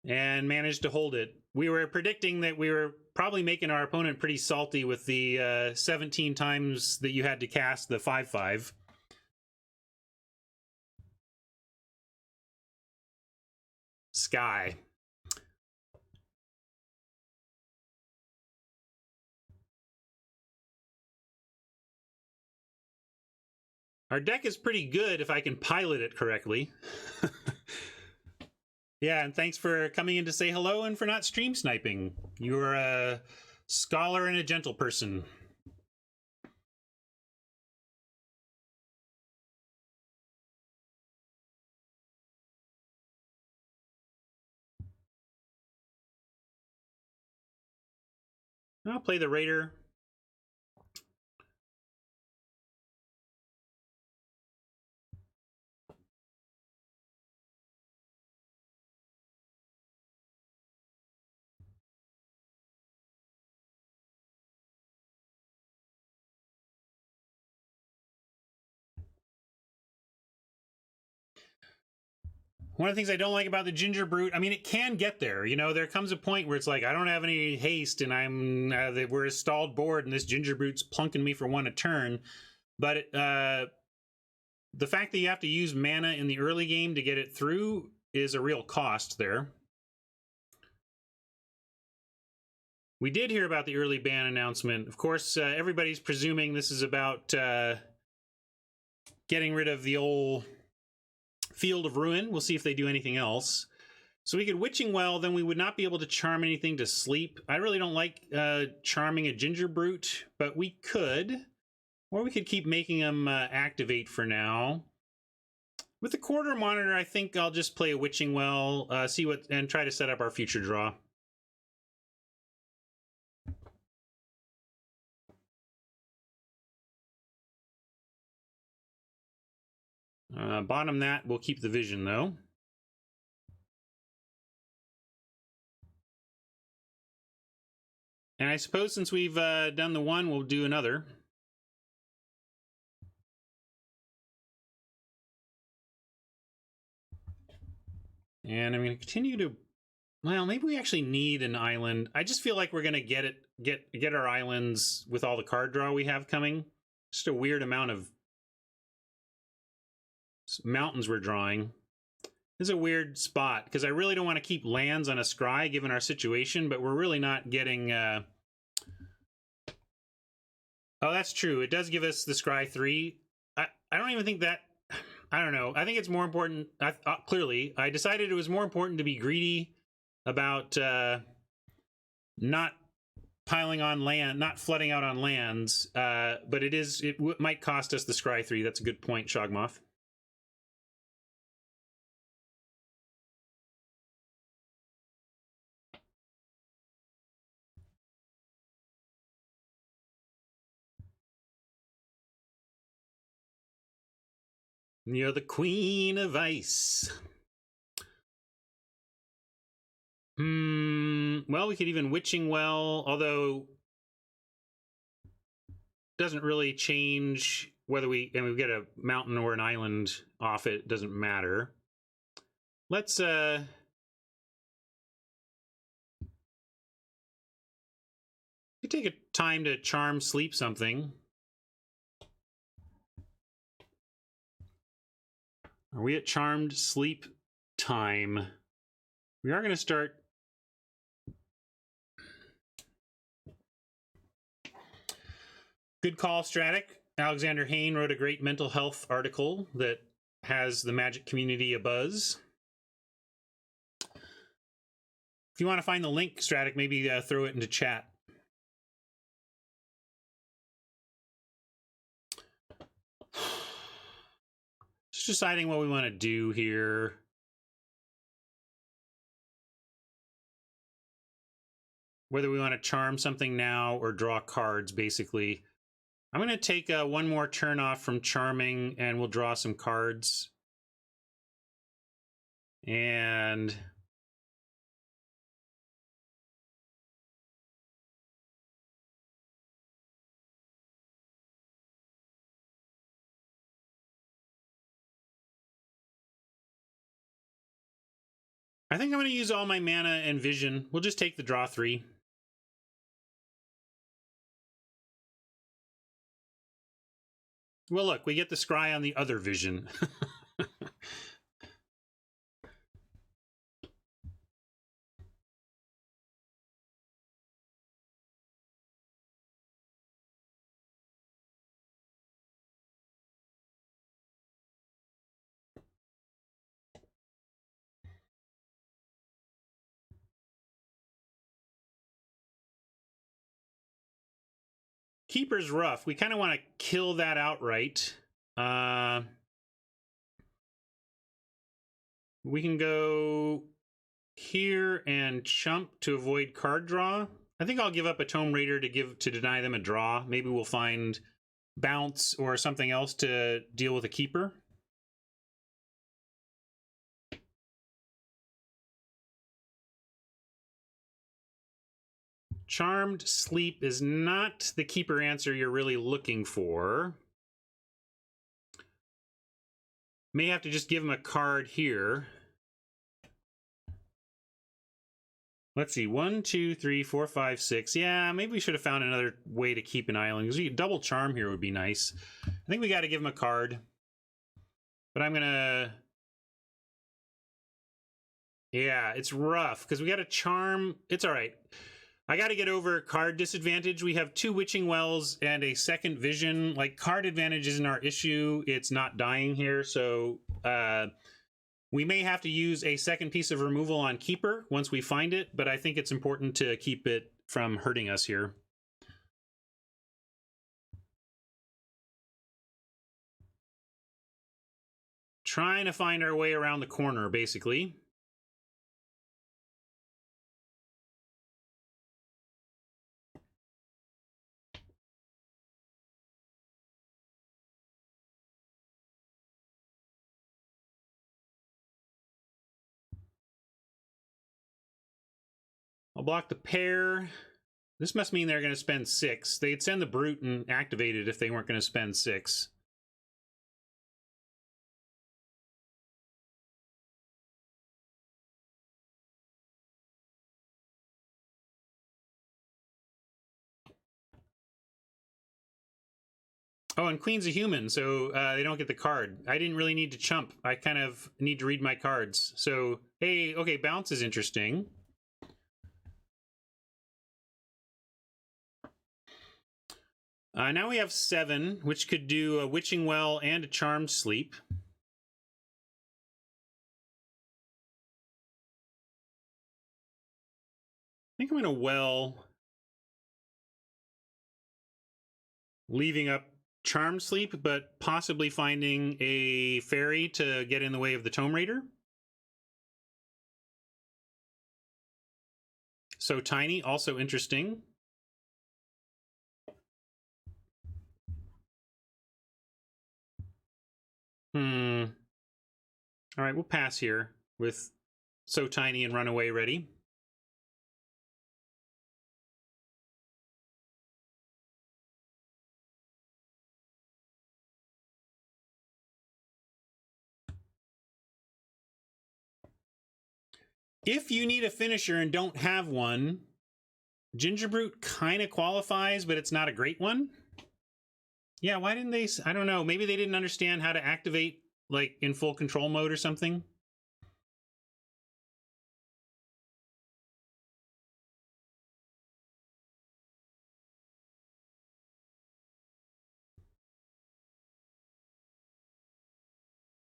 and managed to hold it. We were predicting that we were probably making our opponent pretty salty with the 17 times that you had to cast the 5/5. Sky. Our deck is pretty good if I can pilot it correctly. Yeah, and thanks for coming in to say hello and for not stream sniping. You're a scholar and a gentle person. I'll play the Raider. One of the things I don't like about the Ginger Brute, I mean, it can get there. You know, there comes a point where it's like, I don't have any haste and we're a stalled board and this Ginger Brute's plunking me for one a turn. But the fact that you have to use mana in the early game to get it through is a real cost there. We did hear about the early ban announcement. Of course, everybody's presuming this is about getting rid of the old Field of Ruin. We'll see if they do anything else. So we could Witching Well, then we would not be able to charm anything to sleep. I really don't like charming a Ginger Brute, but we could. Or we could keep making them activate for now. With the Quarter Monitor, I think I'll just play a Witching Well, and try to set up our future draw. Bottom that, we'll keep the vision though. And I suppose since we've done the one, we'll do another. And I'm going to continue to, well, maybe we actually need an island. I just feel like we're going to get our islands with all the card draw we have coming. Just a weird amount of mountains we're drawing. This is a weird spot because I really don't want to keep lands on a scry given our situation, but we're really not getting oh, that's true. It does give us the scry 3. I don't even think that, I don't know. I think it's more important. Clearly, I decided it was more important to be greedy about not piling on land, not flooding out on lands. But it might cost us the scry 3. That's a good point, Shogmoth. You're the queen of ice. Well, we could even Witching Well, although it doesn't really change whether we get a mountain or an island off it. Doesn't matter. Let's we take a time to charm sleep something. Are we at charmed sleep time? We are going to start. Good call, Stratic. Alexander Hain wrote a great mental health article that has the Magic community abuzz. If you want to find the link, Stratic, maybe throw it into chat. Just deciding what we want to do here. Whether we want to charm something now or draw cards, basically. I'm going to take one more turn off from charming, and we'll draw some cards. And I think I'm going to use all my mana and vision. We'll just take the draw 3. Well, look, we get the scry on the other vision. Keeper's rough. We kind of want to kill that outright. We can go here and chump to avoid card draw. I think I'll give up a Tome Raider to deny them a draw. Maybe we'll find bounce or something else to deal with a keeper. Charmed Sleep is not the keeper answer you're really looking for. May have to just give him a card here. Let's see, 1, 2, 3, 4, 5, 6. Yeah, maybe we should have found another way to keep an island, because double charm here would be nice. I think we got to give him a card. But I'm gonna... Yeah, it's rough, because we got a charm. It's all right. I got to get over card disadvantage. We have 2 Witching Wells and a second Vision. Like, card advantage isn't our issue. It's not dying here, so... we may have to use a second piece of removal on Keeper once we find it, but I think it's important to keep it from hurting us here. Trying to find our way around the corner, basically. I'll block the pair. This must mean they're going to spend 6. They'd send the Brute and activate it if they weren't going to spend 6. Oh, and Queen's a human, so they don't get the card. I didn't really need to chump. I kind of need to read my cards. So, hey, okay, bounce is interesting. Now we have 7, which could do a Witching Well and a Charmed Sleep. I think I'm going to Well, leaving up Charmed Sleep, but possibly finding a fairy to get in the way of the Tome Raider. So Tiny, also interesting. All right, we'll pass here with So Tiny and Runaway ready. If you need a finisher and don't have one, Gingerbrute kind of qualifies, but it's not a great one. Yeah, why didn't they? I don't know. Maybe they didn't understand how to activate, like, in full control mode or something.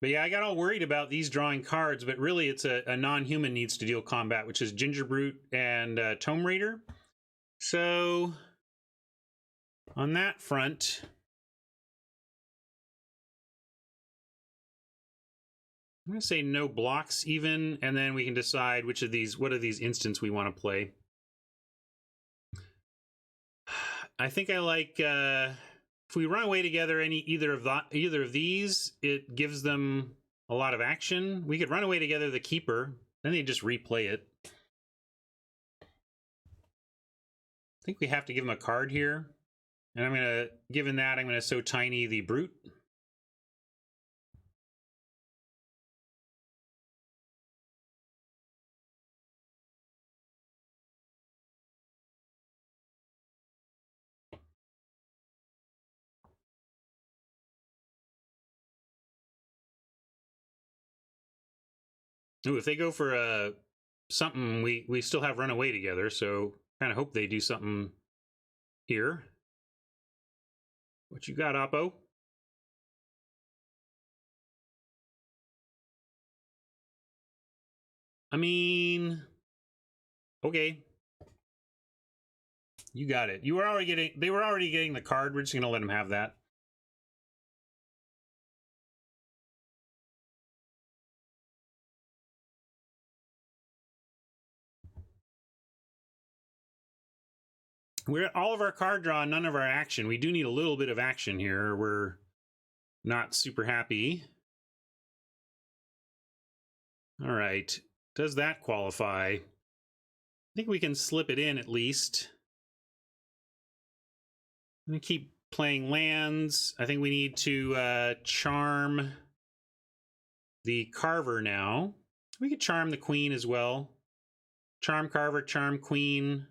But yeah, I got all worried about these drawing cards, but really it's a non-human needs to deal combat, which is Gingerbrute and Tome Raider. So, on that front, I'm going to say no blocks even, and then we can decide which of these, what of these instants we want to play. I think I like, if we run away together either of these, it gives them a lot of action. We could run away together the Keeper, then they just replay it. I think we have to give them a card here. And I'm going to, given that, I'm going to So Tiny the Brute. Ooh, if they go for something, we still have run away together, so kind of hope they do something here. What you got, Oppo? I mean, okay. You got it. You were already getting. They were already getting the card. We're just gonna let them have that. We're all of our card draw, none of our action. We do need a little bit of action here. We're not super happy. All right. Does that qualify? I think we can slip it in at least. I'm gonna keep playing lands. I think we need to charm the Carver now. We could charm the Queen as well. Charm Carver, charm Queen.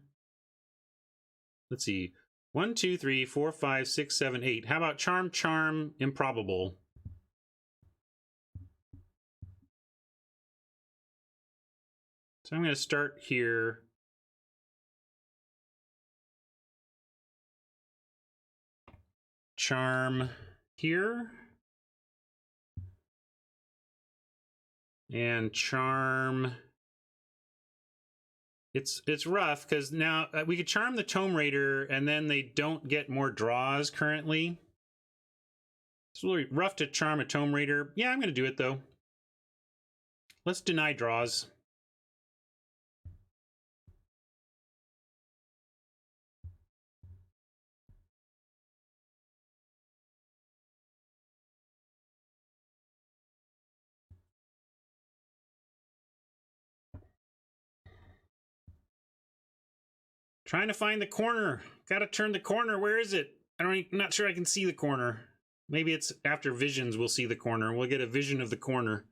Let's see. 1, 2, 3, 4, 5, 6, 7, 8. How about charm, charm, improbable? So I'm going to start here. Charm here. And charm. It's rough because now we could charm the Tome Raider and then they don't get more draws currently. It's really rough to charm a Tome Raider. Yeah, I'm going to do it though. Let's deny draws. Trying to find the corner. Gotta turn the corner. Where is it? I'm not sure I can see the corner. Maybe it's after visions we'll see the corner. We'll get a vision of the corner.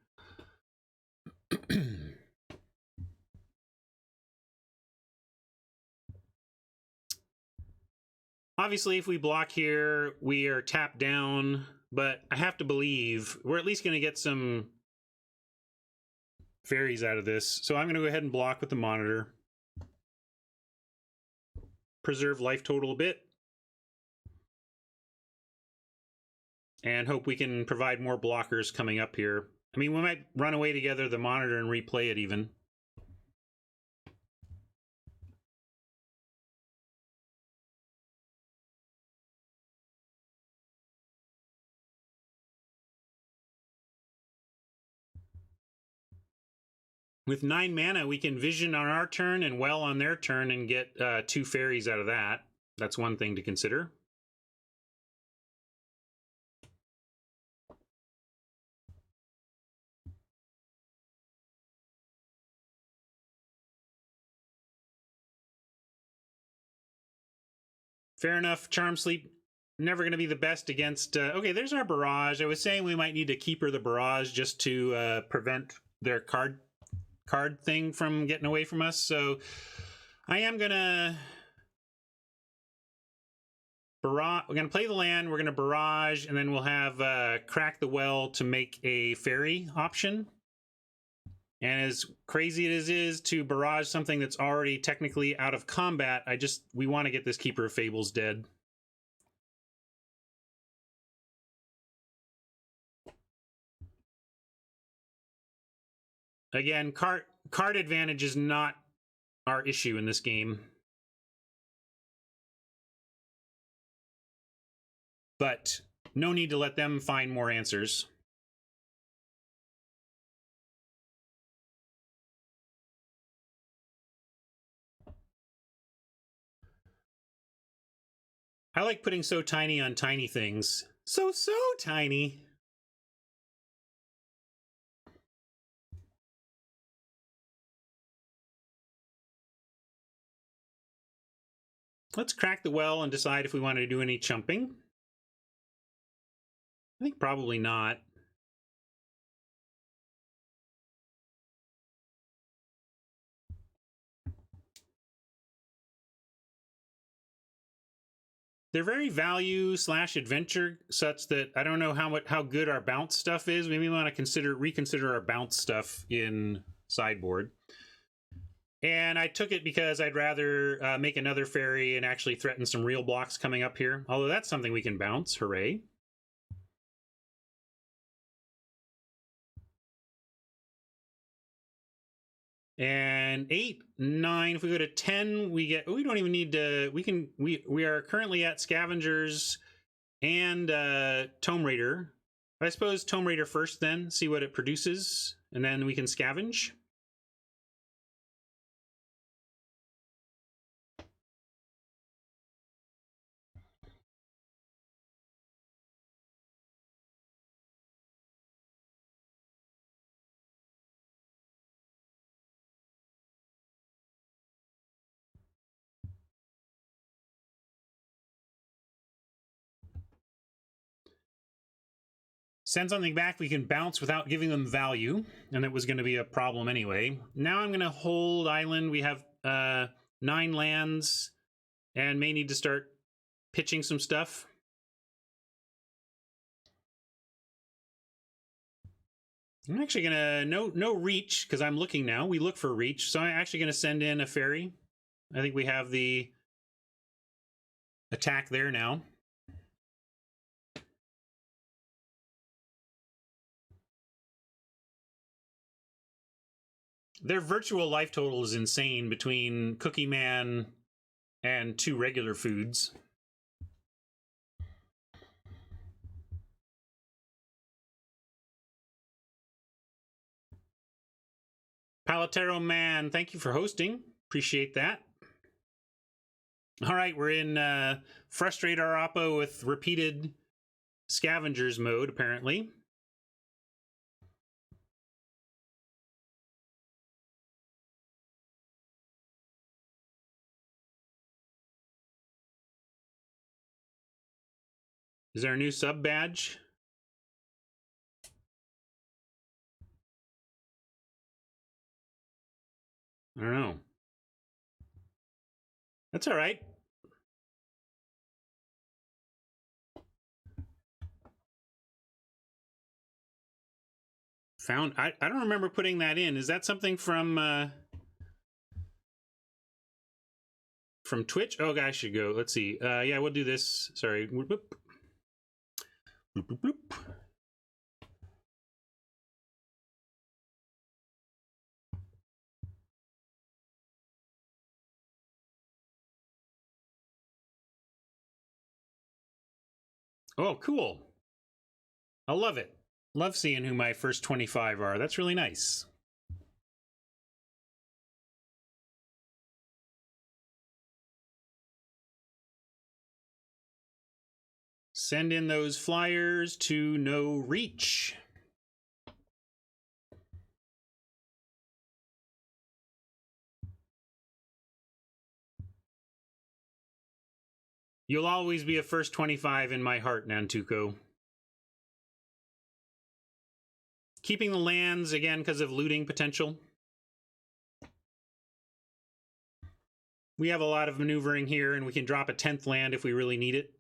Obviously, if we block here, we are tapped down. But I have to believe we're at least going to get some fairies out of this. So I'm going to go ahead and block with the monitor. Preserve life total a bit. And hope we can provide more blockers coming up here. I mean, we might run away together the monitor and replay it even. With 9 mana, we can vision on our turn and well on their turn and get 2 fairies out of that. That's one thing to consider. Fair enough. Charm Sleep, never going to be the best against... okay, there's our Barrage. I was saying we might need to keeper the Barrage just to prevent their card thing from getting away from us. So I am going to... We're going to play the land, we're going to Barrage, and then we'll have Crack the Well to make a fairy option. And as crazy as it is to barrage something that's already technically out of combat, we want to get this Keeper of Fables dead. Again, card advantage is not our issue in this game. But no need to let them find more answers. I like putting so tiny on tiny things. So tiny. Let's crack the well and decide if we want to do any chumping. I think probably not. They're very value/adventure such that I don't know how good our bounce stuff is. Maybe we want to reconsider our bounce stuff in sideboard. And I took it because I'd rather make another fairy and actually threaten some real blocks coming up here. Although that's something we can bounce. Hooray. And 8, 9. If we go to 10, we get. We don't even need to. We are currently at Scavengers and Tome Raider. I suppose Tome Raider first, then see what it produces, and then we can scavenge. Send something back we can bounce without giving them value, and it was going to be a problem anyway. Now I'm going to hold island. We have 9 lands and may need to start pitching some stuff. I'm actually going to, no reach, because I'm looking now. We look for reach, so I'm actually going to send in a fairy. I think we have the attack there now. Their virtual life total is insane between Cookie Man and 2 regular foods. Palatero Man, thank you for hosting. Appreciate that. All right, we're in Frustrate Our Oppo with repeated Scavengers mode, apparently. Is there a new sub badge? I don't know. That's all right. Found. I don't remember putting that in. Is that something from Twitch? Oh, I should go. Let's see. Yeah, we'll do this. Sorry. Bloop, bloop. Bloop, bloop, bloop. Oh, cool. I love it. Love seeing who my first 25 are. That's really nice. Send in those flyers to no reach. You'll always be a first 25 in my heart, Nantuko. Keeping the lands, again, because of looting potential. We have a lot of maneuvering here, and we can drop a 10th land if we really need it.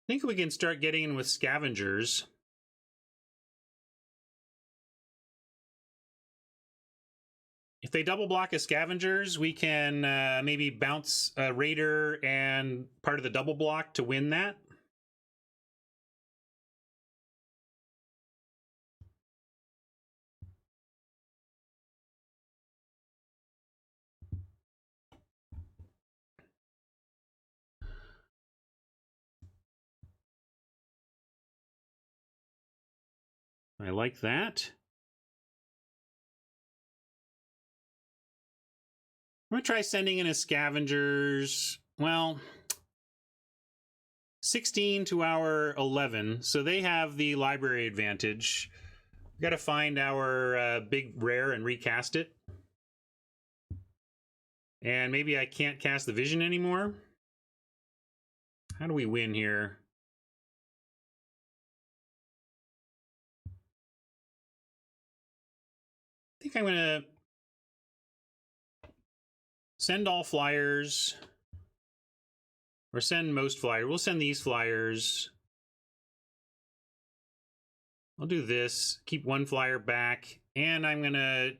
I think we can start getting in with Scavengers. If they double block as Scavengers, we can maybe bounce a Raider and part of the double block to win that. I like that. I'm going to try sending in a Scavengers. Well, 16 to our 11. So they have the library advantage. We've got to find our big rare and recast it. And maybe I can't cast the vision anymore. How do we win here? I think I'm going to send all flyers. Or send most flyers. We'll send these flyers. I'll do this. Keep one flyer back. And I'm going to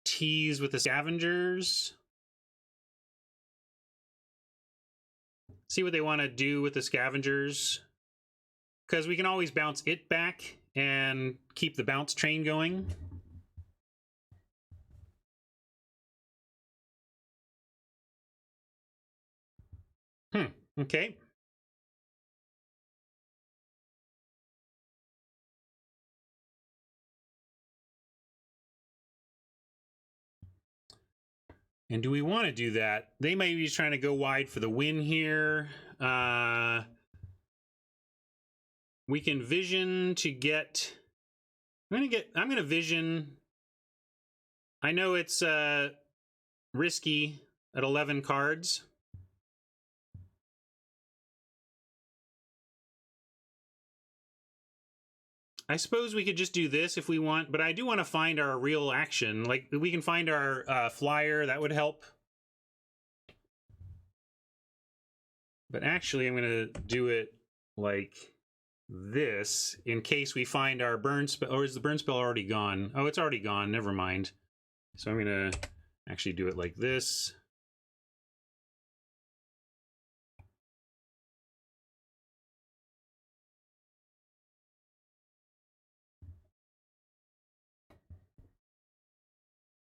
tease with the scavengers. See what they want to do with the scavengers. Because we can always bounce it back and keep the bounce train going. Okay. And do we want to do that? They might be trying to go wide for the win here. We can vision to get... I'm gonna vision. I know it's risky at 11 cards. I suppose we could just do this if we want, but I do want to find our real action. Like, we can find our flyer, that would help. But actually, I'm going to do it like this in case we find our burn spell. Or is the burn spell already gone? Oh, it's already gone. Never mind. So I'm going to actually do it like this.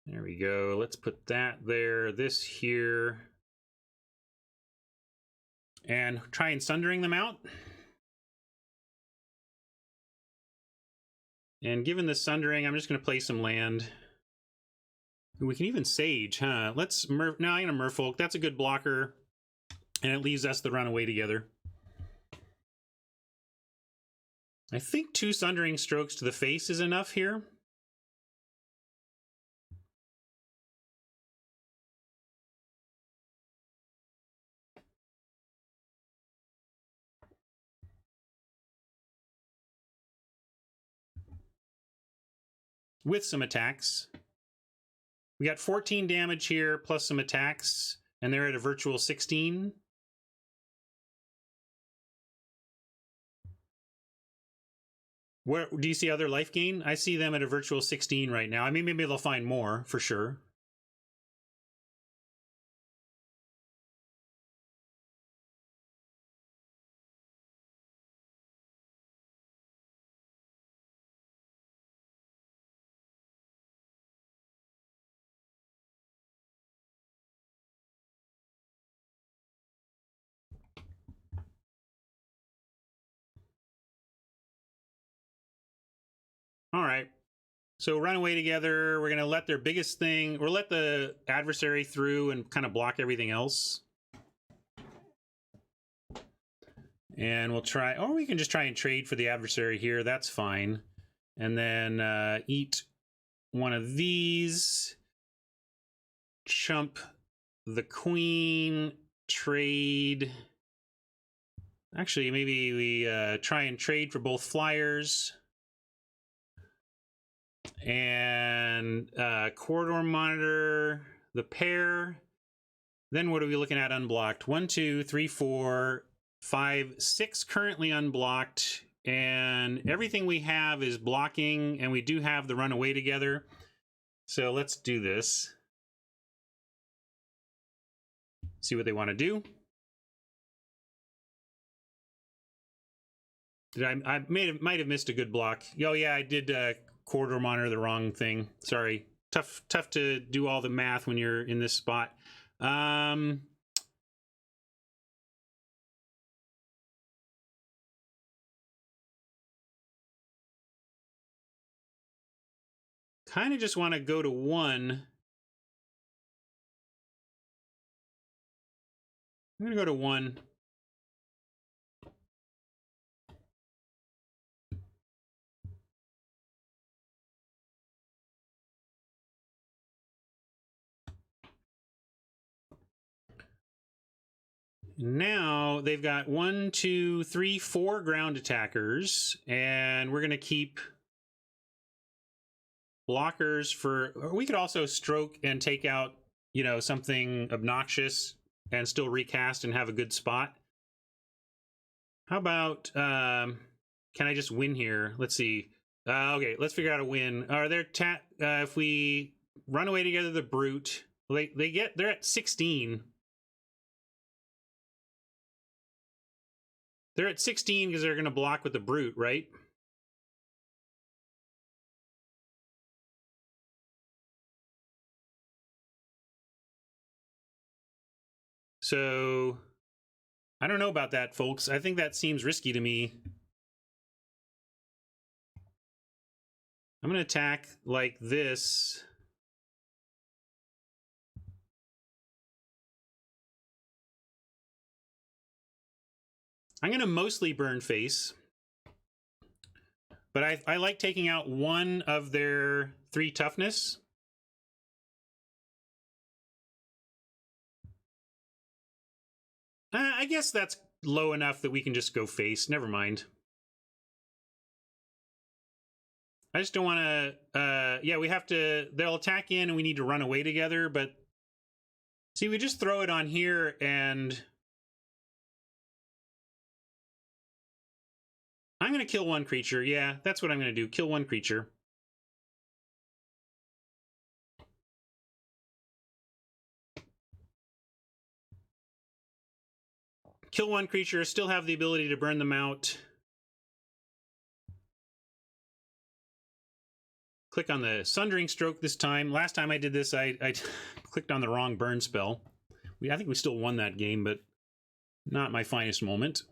There we go. Let's put that there, this here. And try and sundering them out. And given the sundering, I'm just going to play some land. We can even Sage, huh? Let's no, I'm going to Merfolk. That's a good blocker. And it leaves us to run away together. I think 2 Sundering Strokes to the face is enough here. With some attacks. We got 14 damage here, plus some attacks, and they're at a virtual 16. Where do you see other life gain? I see them at a virtual 16 right now. I mean, maybe they'll find more, for sure. All right. So run away together. We're going to let their biggest thing, or let the adversary through and kind of block everything else. And we'll try, or we can just try and trade for the adversary here. That's fine. And then eat one of these. Chump the queen. Trade. Actually, maybe we try and trade for both flyers. And corridor monitor the pair. Then what are we looking at unblocked? 1, 2, 3, 4, 5, 6 currently unblocked, and everything we have is blocking, and we do have the run away together. So let's do this. See what they want to do. I might have missed a good block. Oh yeah, I did corridor monitor the wrong thing. Sorry. Tough to do all the math when you're in this spot. Kind of just want to go to 1. I'm going to go to 1. Now they've got 1, 2, 3, 4 ground attackers, and we're going to keep blockers for... We could also stroke and take out, you know, something obnoxious and still recast and have a good spot. How about... can I just win here? Let's see. Okay, let's figure out a win. Are there if we run away together the brute. They're at 16. They're at 16 because they're going to block with the brute, right? So I don't know about that, folks. I think that seems risky to me. I'm going to attack like this. I'm going to mostly burn face. But I like taking out one of their 3 toughness. I guess that's low enough that we can just go face. Never mind. I just don't want to... yeah, we have to... They'll attack in and we need to run away together, but... See, we just throw it on here and... I'm going to kill 1 creature. Yeah, that's what I'm going to do. Kill 1 creature. Kill 1 creature, still have the ability to burn them out. Click on the Sundering Stroke this time. Last time I did this, I clicked on the wrong burn spell. I think we still won that game, but not my finest moment.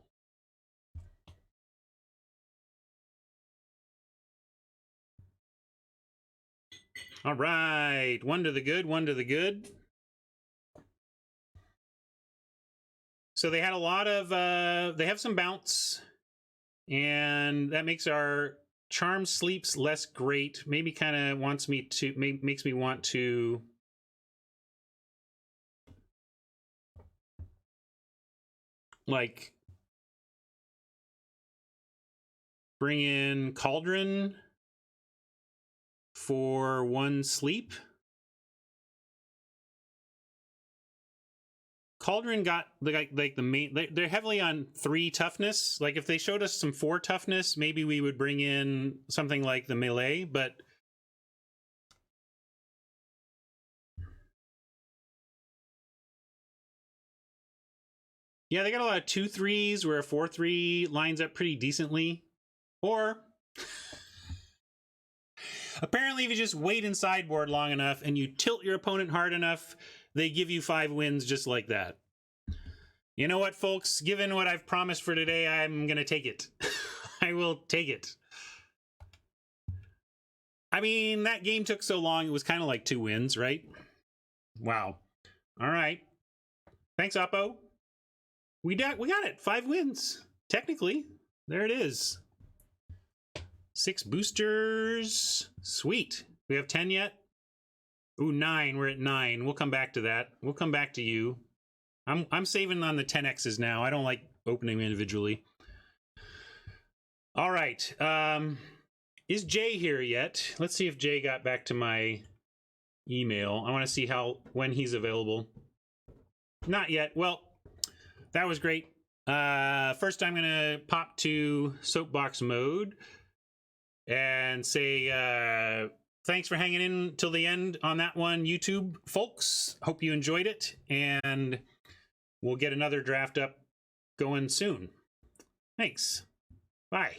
All right, 1 to the good, 1 to the good. So they had a lot of, they have some bounce, and that makes our Charm Sleeps less great. Maybe kind of wants me to, makes me want to like bring in Cauldron for 1 sleep. Cauldron got like the main, they're heavily on 3 toughness. Like if they showed us some 4 toughness, maybe we would bring in something like the melee, but yeah, they got a lot of 2/3s where a 4/3 lines up pretty decently. Or apparently if you just wait in sideboard long enough and you tilt your opponent hard enough, they give you 5 wins just like that. You know what, folks? Given what I've promised for today, I'm going to take it. I will take it. I mean, that game took so long, it was kind of like 2 wins, right? Wow. All right. Thanks, Oppo. We got it. 5 wins. Technically. There it is. 6 boosters. Sweet. We have 10 yet? Ooh, 9. We're at 9. We'll come back to that. We'll come back to you. I'm saving on the 10Xs now. I don't like opening them individually. All right. Is Jay here yet? Let's see if Jay got back to my email. I want to see when he's available. Not yet. Well, that was great. First, I'm going to pop to soapbox mode and say thanks for hanging in till the end on that one, YouTube folks. Hope you enjoyed it, and we'll get another draft up going soon. Thanks. Bye.